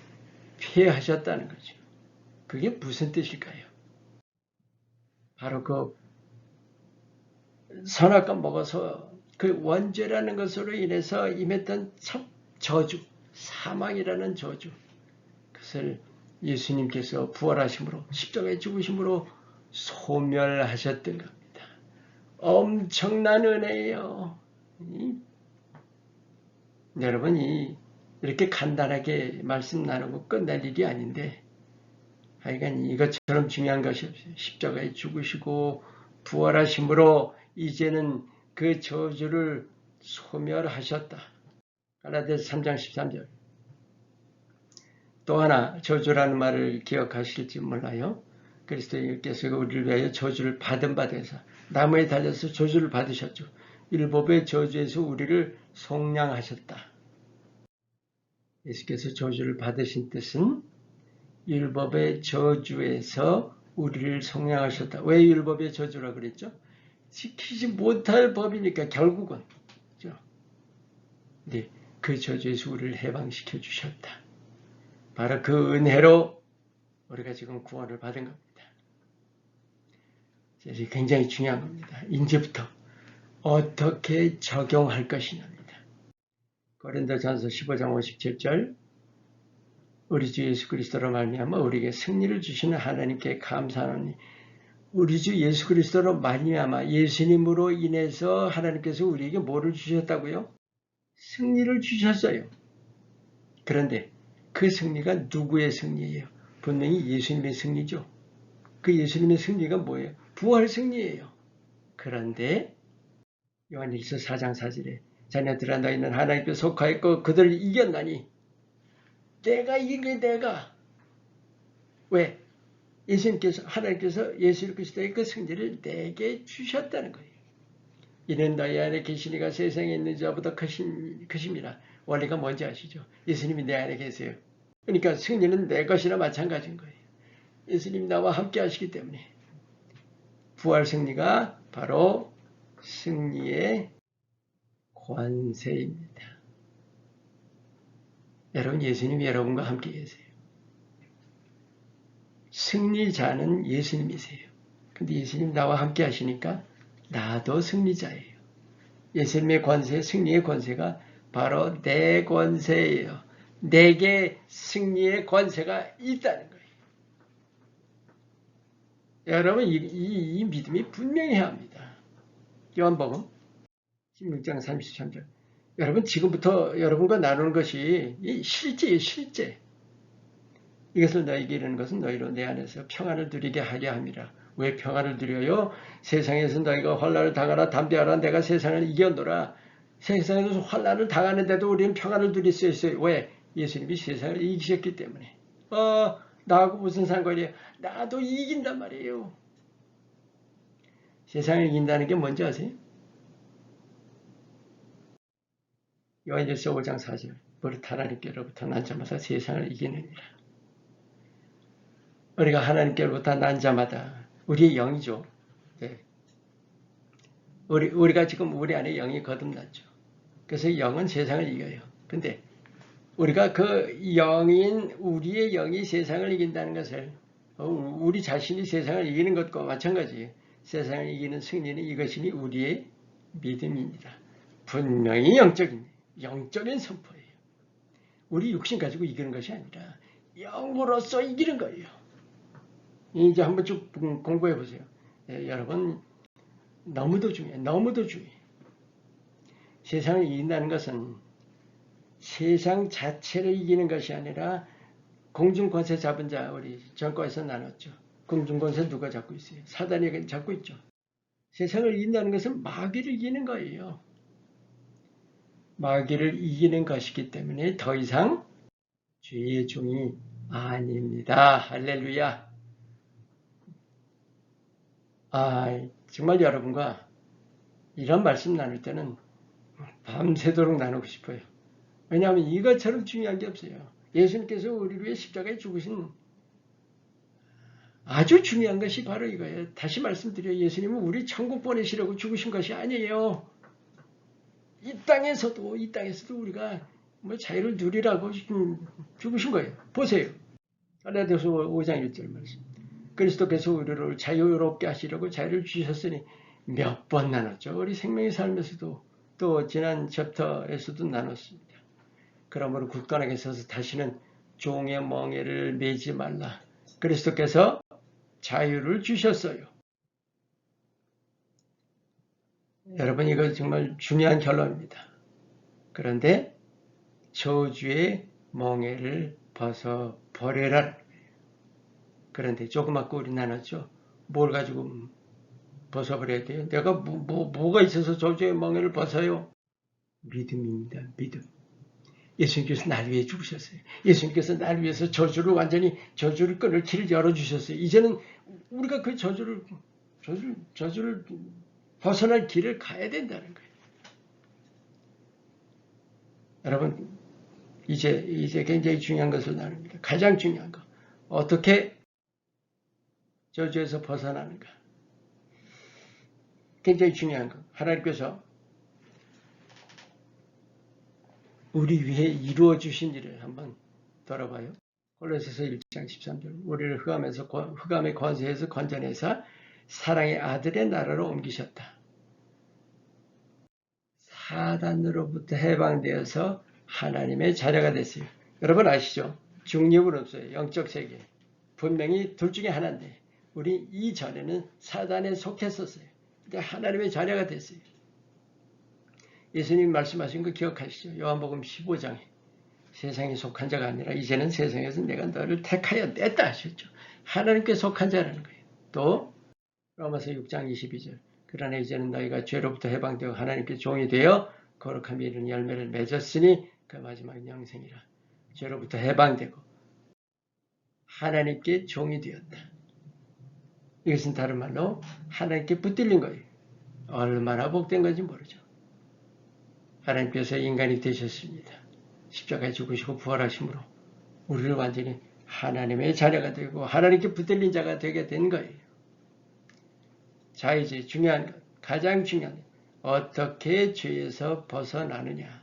피하셨다는 거죠. 그게 무슨 뜻일까요? 바로 그 선악과 먹어서 그 원죄라는 것으로 인해서 임했던 첫 저주, 사망이라는 저주, 그것을 예수님께서 부활하심으로 십자가에 죽으심으로 소멸하셨던 겁니다. 엄청난 은혜예요. 여러분, 이렇게 간단하게 말씀 나누고 끝날 일이 아닌데, 하여간 이것처럼 중요한 것이 없어요. 십자가에 죽으시고 부활하심으로 이제는 그 저주를 소멸하셨다. 갈라디아서 3장 13절. 또 하나 저주라는 말을 기억하실지 몰라요. 그리스도께서 우리를 위하여 저주를 받은 바 되사 나무에 달려서 저주를 받으셨죠. 율법의 저주에서 우리를 속량하셨다. 예수께서 저주를 받으신 뜻은 율법의 저주에서 우리를 속량하셨다. 왜 율법의 저주라 그랬죠? 지키지 못할 법이니까 결국은. 네, 그 저주에서 우리를 해방시켜 주셨다. 바로 그 은혜로 우리가 지금 구원을 받은 겁니다. 이제 굉장히 중요한 겁니다. 이제부터 어떻게 적용할 것이냐입니다. 고린도전서 15장 57절 우리 주 예수 그리스도로 말미암아 우리에게 승리를 주시는 하나님께 감사하노니 우리 주 예수 그리스도로 말미암아 예수님으로 인해서 하나님께서 우리에게 뭐를 주셨다고요? 승리를 주셨어요. 그런데 그 승리가 누구의 승리예요? 분명히 예수님의 승리죠. 그 예수님의 승리가 뭐예요? 부활 승리예요. 그런데 요한일서 4장 4절에 자녀들아 너희는 하나님께 속하였고 그들을 이겼나니 내가 이긴 내가 왜? 예수님께서 하나님께서 예수 그리스도의 그 승리를 내게 주셨다는 거예요. 이는 너희 안에 계시니가 세상에 있는 자보다 크심이라. 원리가 뭔지 아시죠? 예수님이 내 안에 계세요. 그러니까 승리는 내 것이나 마찬가지인 거예요. 예수님이 나와 함께 하시기 때문에 부활 승리가 바로 승리의 권세입니다. 여러분, 예수님이 여러분과 함께 계세요. 승리자는 예수님이세요. 근데 예수님 나와 함께 하시니까 나도 승리자예요. 예수님의 권세, 승리의 권세가 바로 내 권세예요. 내게 승리의 권세가 있다는 거예요. 여러분, 이 믿음이 분명해야 합니다. 요한복음 16장 33절. 여러분, 지금부터 여러분과 나누는 것이 실제예요, 실제. 이것을 너희에게 이르는 것은 너희로 내 안에서 평안을 누리게 하려 함이라. 왜 평안을 누려요? 세상에서 너희가 환난을 당하라 담대하라 내가 세상을 이겨노라. 세상에서 환난을 당하는데도 우리는 평안을 누릴 수 있어요. 왜? 예수님이 세상을 이기셨기 때문에. 나하고 무슨 상관이에요? 나도 이긴단 말이에요. 세상을 이긴다는 게 뭔지 아세요? 요한일서 5장 4절. 무릇 하나님께로부터 난 자마다 세상을 이기느니라. 우리가 하나님께로부터 난 자마다 우리의 영이죠. 네. 우리가 지금 우리 안에 영이 거듭났죠. 그래서 영은 세상을 이겨요. 근데 우리가 그 영인 우리의 영이 세상을 이긴다는 것을 우리 자신이 세상을 이기는 것과 마찬가지예요. 세상을 이기는 승리는 이것이니 우리의 믿음입니다. 분명히 영적인 선포예요. 우리 육신 가지고 이기는 것이 아니라 영으로서 이기는 거예요. 이제 한번 쭉 공부해 보세요. 여러분 너무도 중요해요. 너무도 중요해요. 세상을 이긴다는 것은 세상 자체를 이기는 것이 아니라 공중권세 잡은 자 우리 전과에서 나눴죠. 공중권세 누가 잡고 있어요? 사단이 잡고 있죠. 세상을 이긴다는 것은 마귀를 이기는 거예요. 마귀를 이기는 것이기 때문에 더 이상 죄의 종이 아닙니다. 할렐루야. 정말 여러분과 이런 말씀 나눌 때는 밤새도록 나누고 싶어요. 왜냐하면 이것처럼 중요한 게 없어요. 예수님께서 우리를 위해 십자가에 죽으신 아주 중요한 것이 바로 이거예요. 다시 말씀드려요. 예수님은 우리 천국 보내시려고 죽으신 것이 아니에요. 이 땅에서도 우리가 자유를 누리라고 죽으신 거예요. 보세요. 갈라디아서 5장 1절 말씀. 그리스도께서 우리를 자유롭게 하시려고 자유를 주셨으니 몇 번 나눴죠. 우리 생명의 삶에서도 또 지난 챕터에서도 나눴습니다. 그러므로 굳건하게 서서 다시는 종의 멍에를 매지 말라. 그리스도께서 자유를 주셨어요. 여러분, 이거 정말 중요한 결론입니다. 그런데 저주의 멍에를 벗어버려라. 그런데 조그맣고 우리 나눴죠. 뭘 가지고 벗어버려야 돼요? 내가 뭐가 있어서 저주의 멍에를 벗어요? 믿음입니다. 믿음. 예수님께서 날 위해 죽으셨어요. 예수님께서 날 위해서 완전히 저주를 끊을 길을 열어주셨어요. 이제는 우리가 그 저주를 벗어날 길을 가야 된다는 거예요. 여러분, 이제 굉장히 중요한 것을 나눕니다. 가장 중요한 거. 어떻게 저주에서 벗어나는가. 굉장히 중요한 거. 하나님께서 우리 위해 이루어 주신 일을 한번 돌아봐요. 골로새서 1장 13절. 우리를 흑암의 권세에서 건져내사 사랑의 아들의 나라로 옮기셨다. 사단으로부터 해방되어서 하나님의 자녀가 됐어요. 여러분 아시죠? 중립은 없어요. 영적 세계. 분명히 둘 중에 하나인데 우리 이전에는 사단에 속했었어요. 근데 하나님의 자녀가 됐어요. 예수님 말씀하신 거 기억하시죠? 요한복음 15장에 세상에 속한 자가 아니라 이제는 세상에서 내가 너를 택하여 냈다 하셨죠. 하나님께 속한 자라는 거예요. 또 로마서 6장 22절. 그러나 이제는 너희가 죄로부터 해방되어 하나님께 종이 되어 거룩함이 이르는 열매를 맺었으니 그 마지막은 영생이라. 죄로부터 해방되고 하나님께 종이 되었다. 이것은 다른 말로 하나님께 붙들린 거예요. 얼마나 복된 건지 모르죠. 하나님께서 인간이 되셨습니다. 십자가에 죽으시고 부활하심으로 우리를 완전히 하나님의 자녀가 되고 하나님께 붙들린 자가 되게 된 거예요. 자, 이제 중요한 것, 가장 중요한 것, 어떻게 죄에서 벗어나느냐.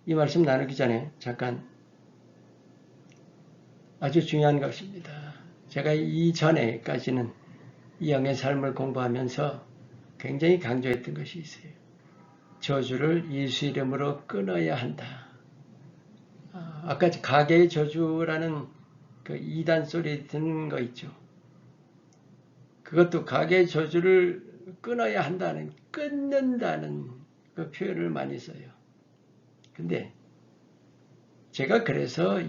이 말씀 나누기 전에 잠깐 아주 중요한 것입니다. 제가 이전에까지는 영의 삶을 공부하면서 굉장히 강조했던 것이 있어요. 저주를 예수 이름으로 끊어야 한다. 아까 가계의 저주라는 그 이단 소리 듣는 거 있죠. 그것도 가계의 저주를 끊어야 한다는, 끊는다는 그 표현을 많이 써요. 근데 제가 그래서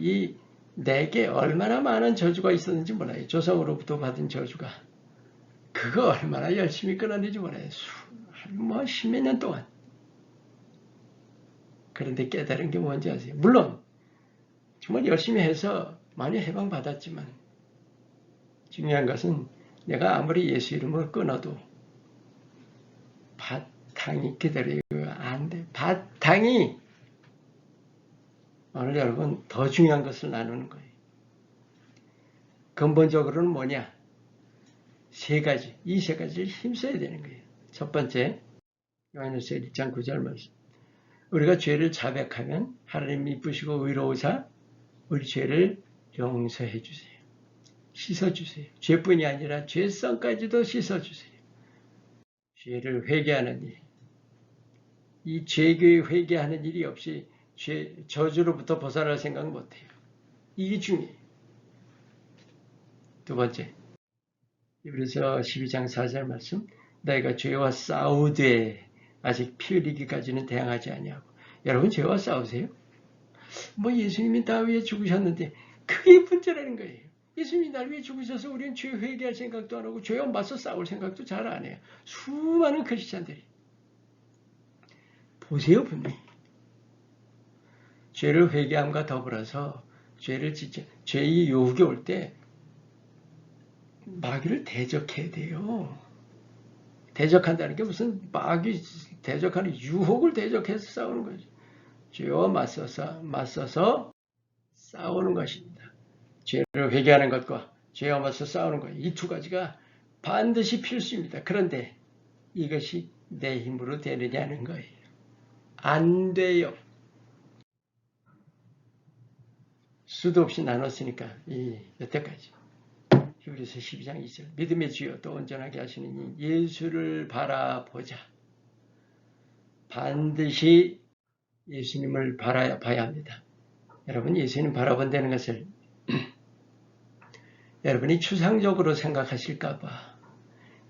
내게 얼마나 많은 저주가 있었는지 몰라요. 조상으로부터 받은 저주가. 그거 얼마나 열심히 끊었는지 몰라요. 십몇 년 동안. 그런데 깨달은 게 뭔지 아세요? 물론 정말 열심히 해서 많이 해방받았지만 중요한 것은 내가 아무리 예수 이름을 끊어도 바탕이 그대로 안 돼. 바탕이 오늘 여러분 더 중요한 것을 나누는 거예요. 근본적으로는 뭐냐? 세 가지. 이 세 가지를 힘써야 되는 거예요. 첫 번째, 요한일서 1장 9절 말씀. 우리가 죄를 자백하면 하나님 이쁘시고 의로우사 우리 죄를 용서해 주세요. 씻어주세요. 죄뿐이 아니라 죄성까지도 씻어주세요. 죄를 회개하는 일. 이 죄교에 회개하는 일이 없이 저주로부터 벗어날 생각 못해요. 이게 중요해요. 두 번째, 히브리서 12장 4절 말씀. 너희가 죄와 싸우되 아직 피 흘리기까지는 대항하지 아니하고. 여러분 죄와 싸우세요? 예수님이 나 위해 죽으셨는데 그게 문제라는 거예요. 예수님이 날 위해 죽으셔서 우리는 죄 회개할 생각도 안 하고 죄와 맞서 싸울 생각도 잘 안 해요. 수많은 크리스찬들이. 보세요, 분명히. 죄를 회개함과 더불어서 죄의 유혹이 올 때 마귀를 대적해야 돼요. 대적한다는 게 무슨 마귀 대적하는 유혹을 대적해서 싸우는 거죠. 죄와 맞서서 싸우는 것입니다. 죄를 회개하는 것과 죄와 맞서 싸우는 것, 이 두 가지가 반드시 필수입니다. 그런데 이것이 내 힘으로 되느냐는 거예요. 안 돼요. 수도 없이 나눴으니까 여태까지. 히브리서 12장 2절 믿음의 주여 또 온전하게 하시는 이 예수를 바라보자. 반드시 예수님을 바라봐야 합니다. 여러분 예수님 바라본다는 것을 여러분이 추상적으로 생각하실까봐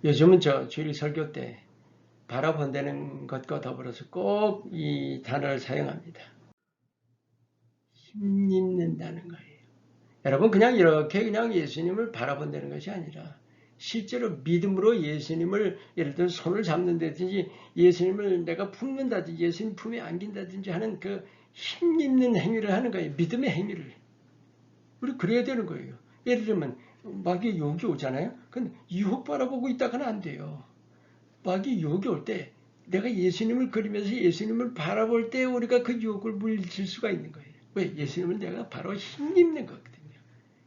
요즘은 주일 설교 때 바라본다는 것과 더불어서 꼭 이 단어를 사용합니다. 힘입는다는 거예요. 여러분 그냥 이렇게 그냥 예수님을 바라본다는 것이 아니라 실제로 믿음으로 예수님을 예를 들어 손을 잡는다든지 예수님을 내가 품는다든지 예수님 품에 안긴다든지 하는 그 힘입는 행위를 하는 거예요. 믿음의 행위를. 우리 그래야 되는 거예요. 예를 들면 마귀의 유혹이 오잖아요. 근데 유혹 바라보고 있다가는 안 돼요. 마귀의 유혹이 올 때 내가 예수님을 그리면서 예수님을 바라볼 때 우리가 그 유혹을 물리칠 수가 있는 거예요. 왜? 예수님을 내가 바로 힘입는 거거든요.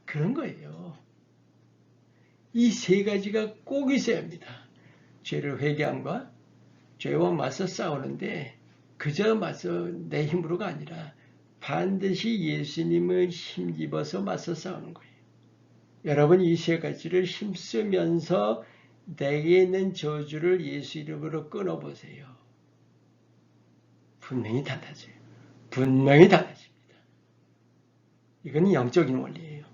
그런 거예요. 이 세 가지가 꼭 있어야 합니다. 죄를 회개함과 죄와 맞서 싸우는데 그저 맞서 내 힘으로가 아니라 반드시 예수님을 힘입어서 맞서 싸우는 거예요. 여러분 이 세 가지를 힘쓰면서 내게 있는 저주를 예수 이름으로 끊어보세요. 분명히 달라져요. 분명히 달라집니다. 이건 영적인 원리예요.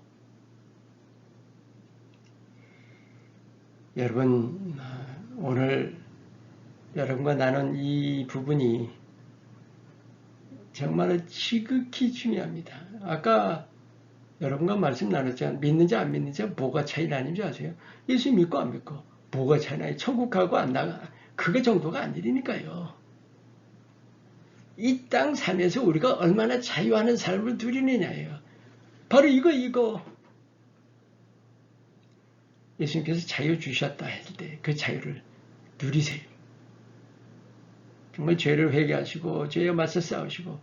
여러분 오늘 여러분과 나눈 이 부분이 정말 지극히 중요합니다. 아까 여러분과 말씀 나눴잖아요. 믿는지 안 믿는지 뭐가 차이 나는지 아세요? 예수 믿고 안 믿고 뭐가 차이 나요? 천국 가고 안 나가 그게 정도가 아니니까요. 이 땅 삶에서 우리가 얼마나 자유하는 삶을 누리느냐예요. 바로 이거 예수님께서 자유 주셨다 했을 때 그 자유를 누리세요. 정말 죄를 회개하시고 죄에 맞서 싸우시고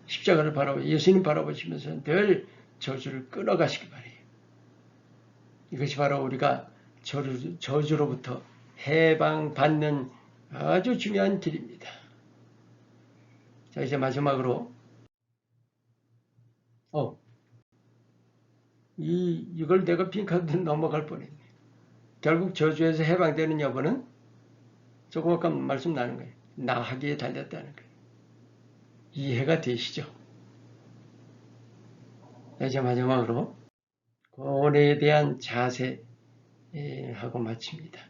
십자가를 바라보고 예수님 바라보시면서 늘 저주를 끊어가시기 바래요. 이것이 바로 우리가 저주로부터 해방받는 아주 중요한 길입니다. 자 이제 마지막으로 이걸 내가 핑크하듯 넘어갈 뻔했네. 결국 저주에서 해방되는 여부는 조금 아까 말씀 나눈 거예요. 나하기에 달렸다는 거예요. 이해가 되시죠? 이제 마지막으로 고뇌에 대한 자세하고 마칩니다.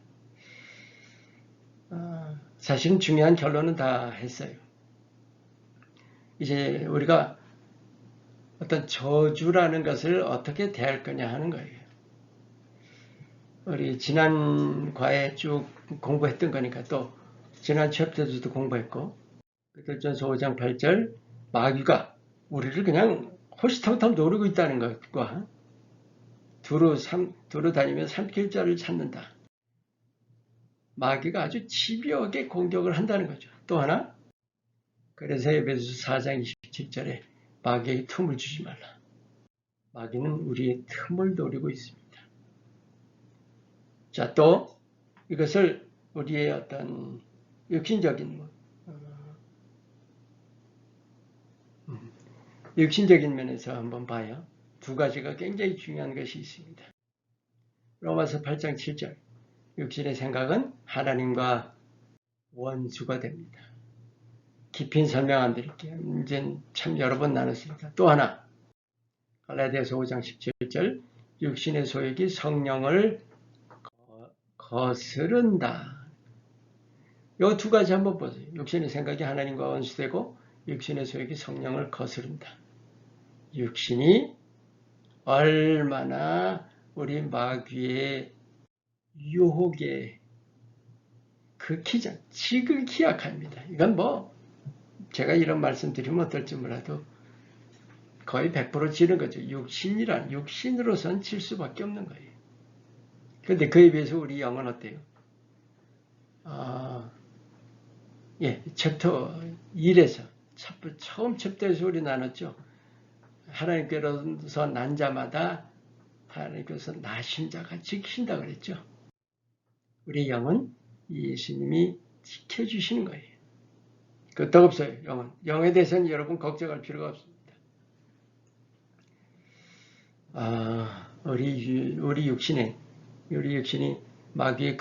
사실은 중요한 결론은 다 했어요. 이제 우리가 어떤 저주라는 것을 어떻게 대할 거냐 하는 거예요. 우리 지난 과에 쭉 공부했던 거니까 또 지난 챕터에서도 공부했고 베드로전서 5장 8절 마귀가 우리를 그냥 호시탐탐 노리고 있다는 것과 두루 다니며 삼킬 자를 찾는다. 마귀가 아주 집요하게 공격을 한다는 거죠. 또 하나 그래서 에베소서 4장 27절에 마귀에게 틈을 주지 말라. 마귀는 우리의 틈을 노리고 있습니다. 자, 또 이것을 우리의 어떤 육신적인 면에서 한번 봐요. 두 가지가 굉장히 중요한 것이 있습니다. 로마서 8장 7절 육신의 생각은 하나님과 원수가 됩니다. 깊이 설명 안 드릴게요. 이제 참 여러 번 나눴으니까. 또 하나 갈라디아서 5장 17절 육신의 소욕이 성령을 거스른다. 이 두 가지 한번 보세요. 육신의 생각이 하나님과 원수되고 육신의 소욕이 성령을 거스른다. 육신이 얼마나 우리 마귀의 유혹에 지극히 약합니다. 이건 제가 이런 말씀 드리면 어떨지 몰라도 거의 100% 지는 거죠. 육신으로선 질 수밖에 없는 거예요. 그런데 그에 비해서 우리 영은 어때요? 챕터 1에서 처음 챕터에서 우리 나눴죠. 하나님께로서 난 자마다 하나님께서 나신 자가 지키신다 그랬죠. 우리 영은 예수님이 지켜주시는 거예요. 끄떡 없어요. 영은. 영에 대해서는 여러분 걱정할 필요가 없습니다. 우리 육신이 마귀의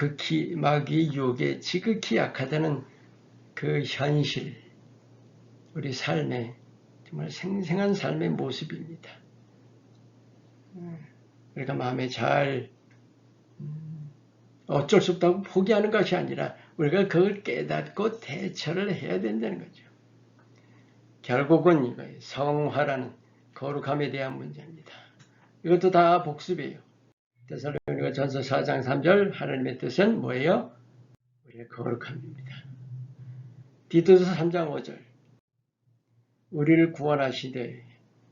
유혹에 지극히 약하다는 그 현실, 우리 삶의 정말 생생한 삶의 모습입니다. 우리가 마음에 잘 어쩔 수 없다고 포기하는 것이 아니라 우리가 그걸 깨닫고 대처를 해야 된다는 거죠. 결국은 이거예요. 성화라는 거룩함에 대한 문제입니다. 이것도 다 복습이에요. 데살로니가 전서 4장 3절 하나님의 뜻은 뭐예요? 우리의 거룩함입니다. 디도서 3장 5절 우리를 구원하시되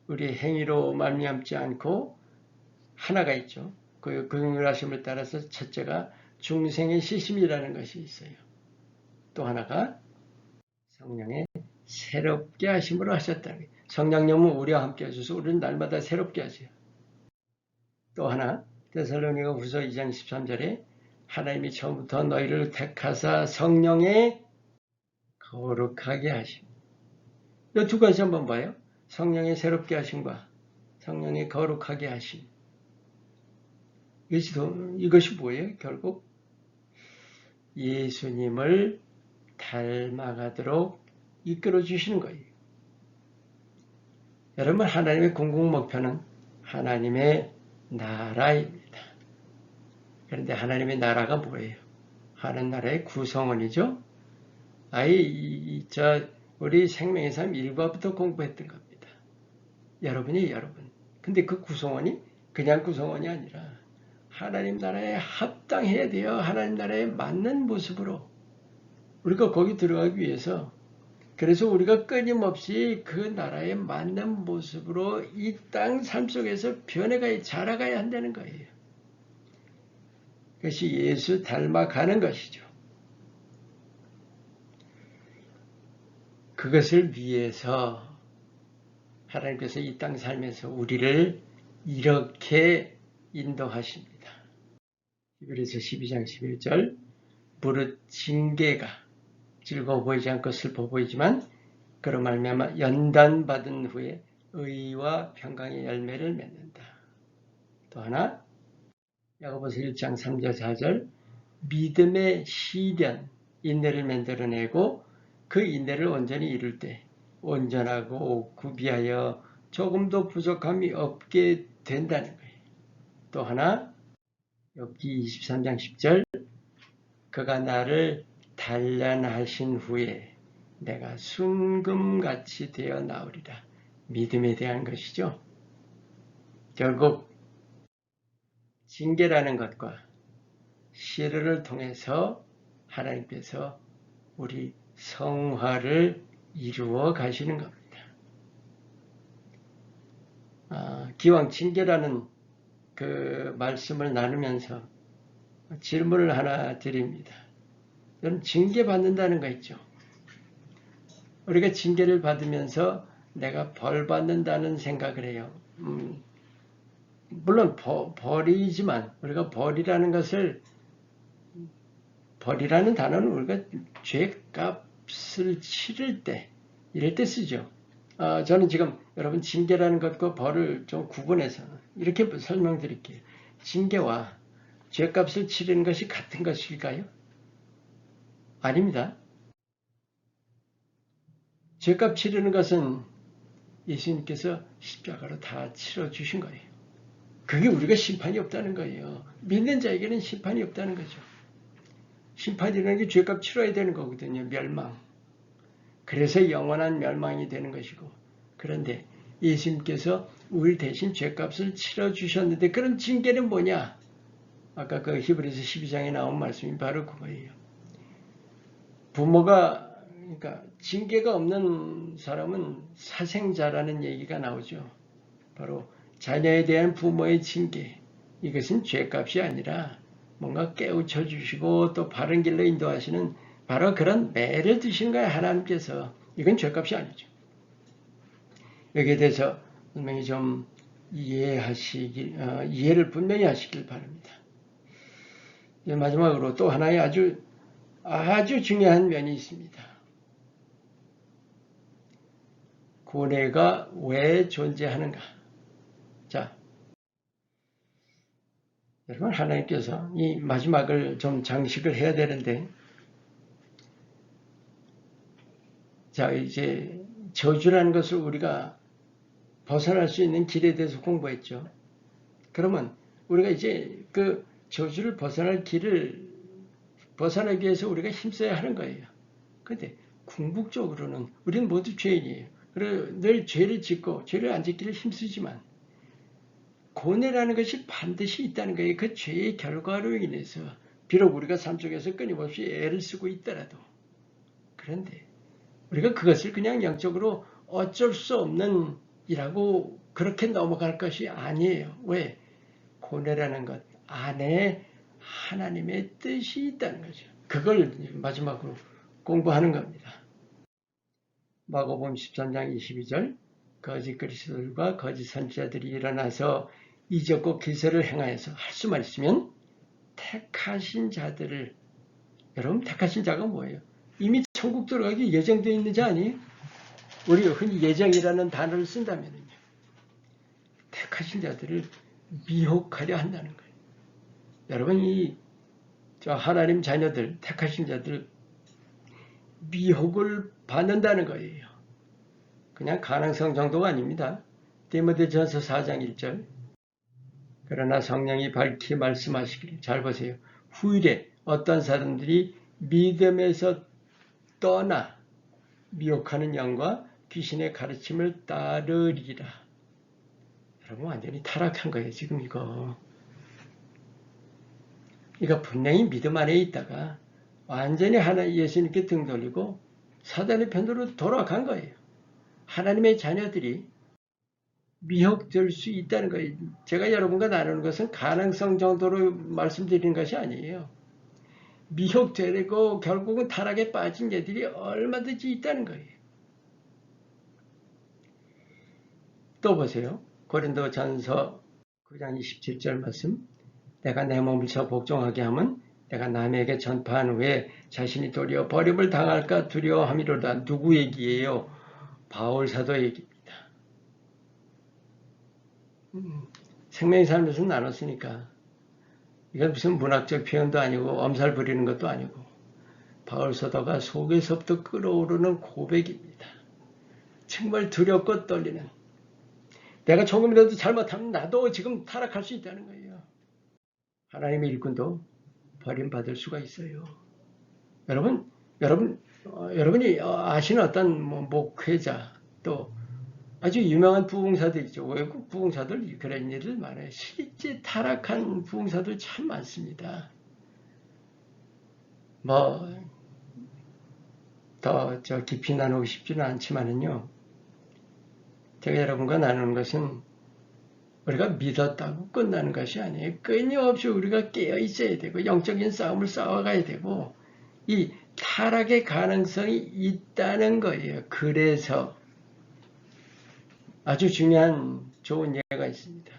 우리의 행위로 말미암지 않고 하나가 있죠. 그 긍휼하심을 따라서 첫째가 중생의 시심이라는 것이 있어요. 또 하나가 성령의 새롭게 하심으로 하셨다. 성령님은 우리와 함께 하셔서 우리는 날마다 새롭게 하세요. 또 하나 데살로니가 후서 2장 13절에 하나님이 처음부터 너희를 택하사 성령의 거룩하게 하심. 이 두 가지 한번 봐요. 성령의 새롭게 하심과 성령의 거룩하게 하심. 이것이 뭐예요? 결국 예수님을 닮아가도록 이끌어 주시는 거예요. 여러분, 하나님의 궁극 목표는 하나님의 나라입니다. 그런데 하나님의 나라가 뭐예요? 하나님 나라의 구성원이죠. 우리 생명의 삶 1과부터 공부했던 겁니다. 여러분. 근데 그 구성원이 그냥 구성원이 아니라 하나님 나라에 합당해야 돼요. 하나님 나라에 맞는 모습으로. 우리가 거기 들어가기 위해서 그래서 우리가 끊임없이 그 나라에 맞는 모습으로 이 땅 삶 속에서 자라가야 한다는 거예요. 그것이 예수 닮아가는 것이죠. 그것을 위해서 하나님께서 이 땅 삶에서 우리를 이렇게 인도하십니다. 히브리서 12장 11절 무릇 징계가 즐거워 보이지 않고 슬퍼 보이지만 그로 말미암아 연단받은 후에 의와 평강의 열매를 맺는다. 또 하나 야고보서 1장 3절 4절 믿음의 시련 인내를 만들어내고 그 인내를 온전히 이룰 때 온전하고 구비하여 조금도 부족함이 없게 된다는 거예요. 또 하나 욥기 23장 10절 그가 나를 단련하신 후에 내가 순금같이 되어 나오리라. 믿음에 대한 것이죠. 결국 징계라는 것과 시련을 통해서 하나님께서 우리 성화를 이루어 가시는 겁니다. 기왕 징계라는 그 말씀을 나누면서 질문을 하나 드립니다. 여러분, 징계받는다는 거 있죠. 우리가 징계를 받으면서 내가 벌 받는다는 생각을 해요. 물론 벌이지만 우리가 벌이라는 단어는 우리가 죄값을 치를 때 이럴 때 쓰죠. 저는 지금 여러분 징계라는 것과 벌을 좀 구분해서 이렇게 설명드릴게요. 징계와 죄값을 치르는 것이 같은 것일까요? 아닙니다. 죄값 치르는 것은 예수님께서 십자가로 다 치러주신 거예요. 그게 우리가 심판이 없다는 거예요. 믿는 자에게는 심판이 없다는 거죠. 심판이라는 게 죄값 치러야 되는 거거든요. 멸망. 그래서 영원한 멸망이 되는 것이고, 그런데 예수님께서 우리 대신 죄값을 치러주셨는데 그런 징계는 뭐냐? 아까 그 히브리서 12장에 나온 말씀이 바로 그거예요. 그러니까 징계가 없는 사람은 사생자라는 얘기가 나오죠. 바로 자녀에 대한 부모의 징계. 이것은 죄값이 아니라 뭔가 깨우쳐 주시고 또 바른 길로 인도하시는 바로 그런 매를 드시는 거예요. 하나님께서. 이건 죄값이 아니죠. 여기에 대해서 분명히 좀 이해를 분명히 하시길 바랍니다. 마지막으로 또 하나의 아주 중요한 면이 있습니다. 고뇌가 왜 존재하는가? 자, 여러분, 하나님께서 이 마지막을 좀 장식을 해야 되는데, 자, 이제 저주라는 것을 우리가 벗어날 수 있는 길에 대해서 공부했죠. 그러면 우리가 이제 그 저주를 벗어날 길을 벗어나기 위해서 우리가 힘써야 하는 거예요. 근데 궁극적으로는 우리는 모두 죄인이에요. 그리고 늘 죄를 짓고 죄를 안 짓기를 힘쓰지만 고뇌라는 것이 반드시 있다는 거예요. 그 죄의 결과로 인해서 비록 우리가 삶 속에서 끊임없이 애를 쓰고 있더라도, 그런데 우리가 그것을 그냥 영적으로 어쩔 수 없는 이라고 그렇게 넘어갈 것이 아니에요. 왜? 고뇌라는 것 안에 하나님의 뜻이 있다는 거죠. 그걸 마지막으로 공부하는 겁니다. 마가복음 13장 22절, 거짓 그리스도들과 거짓 선지자들이 일어나서 이적과 기사를 행하여서 할 수만 있으면 택하신 자들을, 여러분 택하신 자가 뭐예요? 이미 천국 들어가기 예정되어 있는 자 아니에요? 우리가 흔히 예정이라는 단어를 쓴다면요, 택하신 자들을 미혹하려 한다는 거예요. 여러분, 저 하나님 자녀들, 택하신 자들 미혹을 받는다는 거예요. 그냥 가능성 정도가 아닙니다. 디모데전서 4장 1절, 그러나 성령이 밝히 말씀하시기를, 잘 보세요. 후일에 어떤 사람들이 믿음에서 떠나 미혹하는 영과 귀신의 가르침을 따르리라. 여러분, 완전히 타락한 거예요, 지금 이거. 이거 분명히 믿음 안에 있다가 완전히 예수님께 등 돌리고 사단의 편으로 돌아간 거예요. 하나님의 자녀들이 미혹될 수 있다는 거예요. 제가 여러분과 나누는 것은 가능성 정도로 말씀드리는 것이 아니에요. 미혹되고 결국은 타락에 빠진 애들이 얼마든지 있다는 거예요. 또 보세요. 고린도전서 9장 27절 말씀, 내가 내 몸을 저 복종하게 하면 내가 남에게 전파한 후에 자신이 도리어 버림을 당할까 두려워함이로다. 누구 얘기예요? 바울 사도 얘기입니다. 생명의 삶에서 나눴으니까 이건 무슨 문학적 표현도 아니고 엄살 부리는 것도 아니고 바울 사도가 속에서부터 끓어오르는 고백입니다. 정말 두렵고 떨리는, 내가 조금이라도 잘못하면 나도 지금 타락할 수 있다는 거예요. 하나님의 일꾼도 버림받을 수가 있어요. 여러분이 아시는 어떤 목회자, 또 아주 유명한 부흥사들 있죠. 외국 부흥사들 그런 일들 많아요. 실제 타락한 부흥사들 참 많습니다. 더 깊이 나누고 싶지는 않지만은요, 제가 여러분과 나누는 것은 우리가 믿었다고 끝나는 것이 아니에요. 끊임없이 우리가 깨어 있어야 되고 영적인 싸움을 싸워가야 되고 이 타락의 가능성이 있다는 거예요. 그래서 아주 중요한 좋은 예가 있습니다.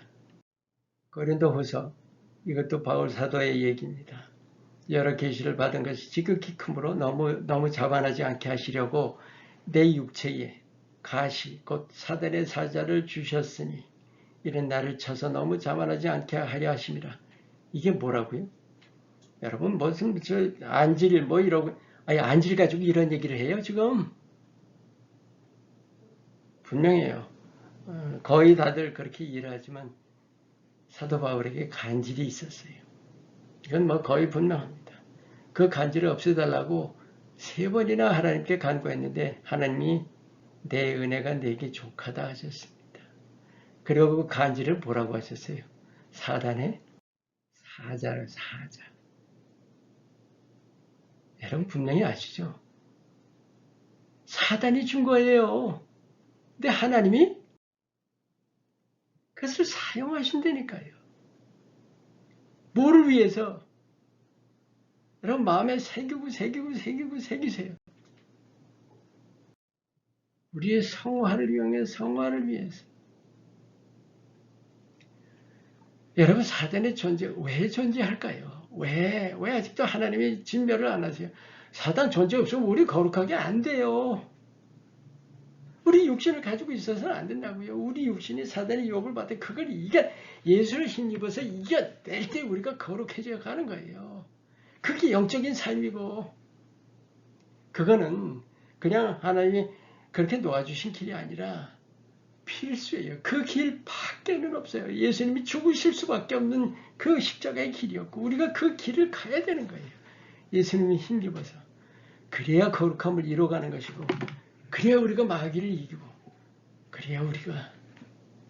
고린도후서, 이것도 바울 사도의 얘기입니다. 여러 계시를 받은 것이 지극히 크므로 너무 자만하지 않게 하시려고 내 육체에 가시 곧 사단의 사자를 주셨으니 이는 나를 쳐서 너무 자만하지 않게 하려 하심이라. 이게 뭐라고요? 여러분, 무슨 안질 이러고, 아니 안질 가지고 이런 얘기를 해요 지금? 분명해요. 거의 다들 그렇게 이해하지만 사도 바울에게 간질이 있었어요. 이건 거의 분명합니다. 그 간질을 없애달라고 3번이나 하나님께 간구했는데 하나님이 내 은혜가 내게 족하다 하셨습니다. 그리고 그 간질을 뭐라고 하셨어요? 사단의 사자를, 사자. 여러분 분명히 아시죠? 사단이 준 거예요. 근데 하나님이 그것을 사용하신다니까요. 뭐를 위해서? 여러분 마음에 새기세요. 우리의 성화를 위해서. 여러분, 사단의 존재 왜 존재할까요? 왜 아직도 하나님이 진멸을 안 하세요? 사단 존재 없으면 우리 거룩하게 안 돼요. 우리 육신을 가지고 있어서는 안 된다고요. 우리 육신이 사단의 유혹을 받아 그걸 예수를 힘입어서 이겨낼 때 우리가 거룩해져 가는 거예요. 그게 영적인 삶이고 그거는 그냥 하나님이 그렇게 놓아주신 길이 아니라 필수예요. 그 길 밖에는 없어요. 예수님이 죽으실 수밖에 없는 그 십자가의 길이었고 우리가 그 길을 가야 되는 거예요. 예수님이 힘입어서. 그래야 거룩함을 이뤄가는 것이고 그래야 우리가 마귀를 이기고 그래야 우리가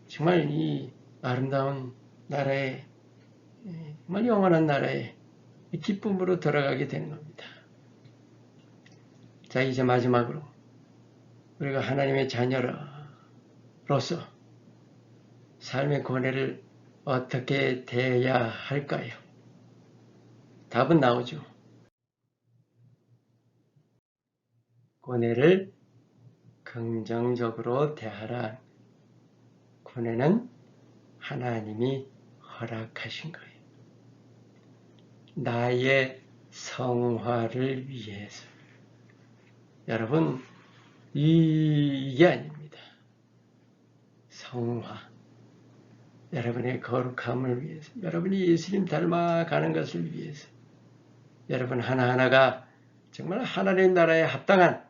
정말 이 아름다운 나라에 정말 영원한 나라에 기쁨으로 돌아가게 되는 겁니다. 자, 이제 마지막으로 우리가 하나님의 자녀로서 삶의 고뇌를 어떻게 대해야 할까요? 답은 나오죠. 고뇌를 긍정적으로 대하라. 고뇌는 하나님이 허락하신 거예요. 나의 성화를 위해서. 여러분, 이게 아닙니다. 성화. 여러분의 거룩함을 위해서. 여러분이 예수님 닮아가는 것을 위해서. 여러분 하나하나가 정말 하나님 나라에 합당한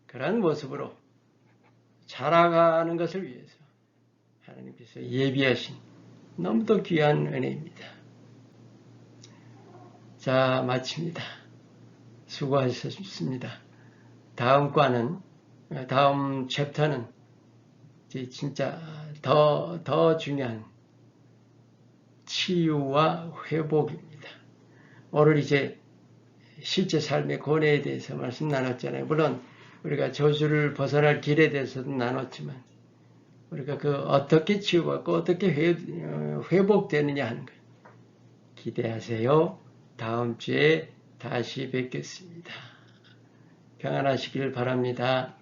그런 모습으로 자라가는 것을 위해서 하나님께서 예비하신 너무도 귀한 은혜입니다. 자, 마칩니다. 수고하셨습니다. 다음 챕터는 진짜 더 중요한 치유와 회복입니다. 오늘 이제 실제 삶의 고뇌에 대해서 말씀 나눴잖아요. 물론 우리가 저주를 벗어날 길에 대해서도 나눴지만 우리가 그 어떻게 치유받고 어떻게 회복되느냐 하는 거예요. 기대하세요. 다음 주에 다시 뵙겠습니다. 평안하시길 바랍니다.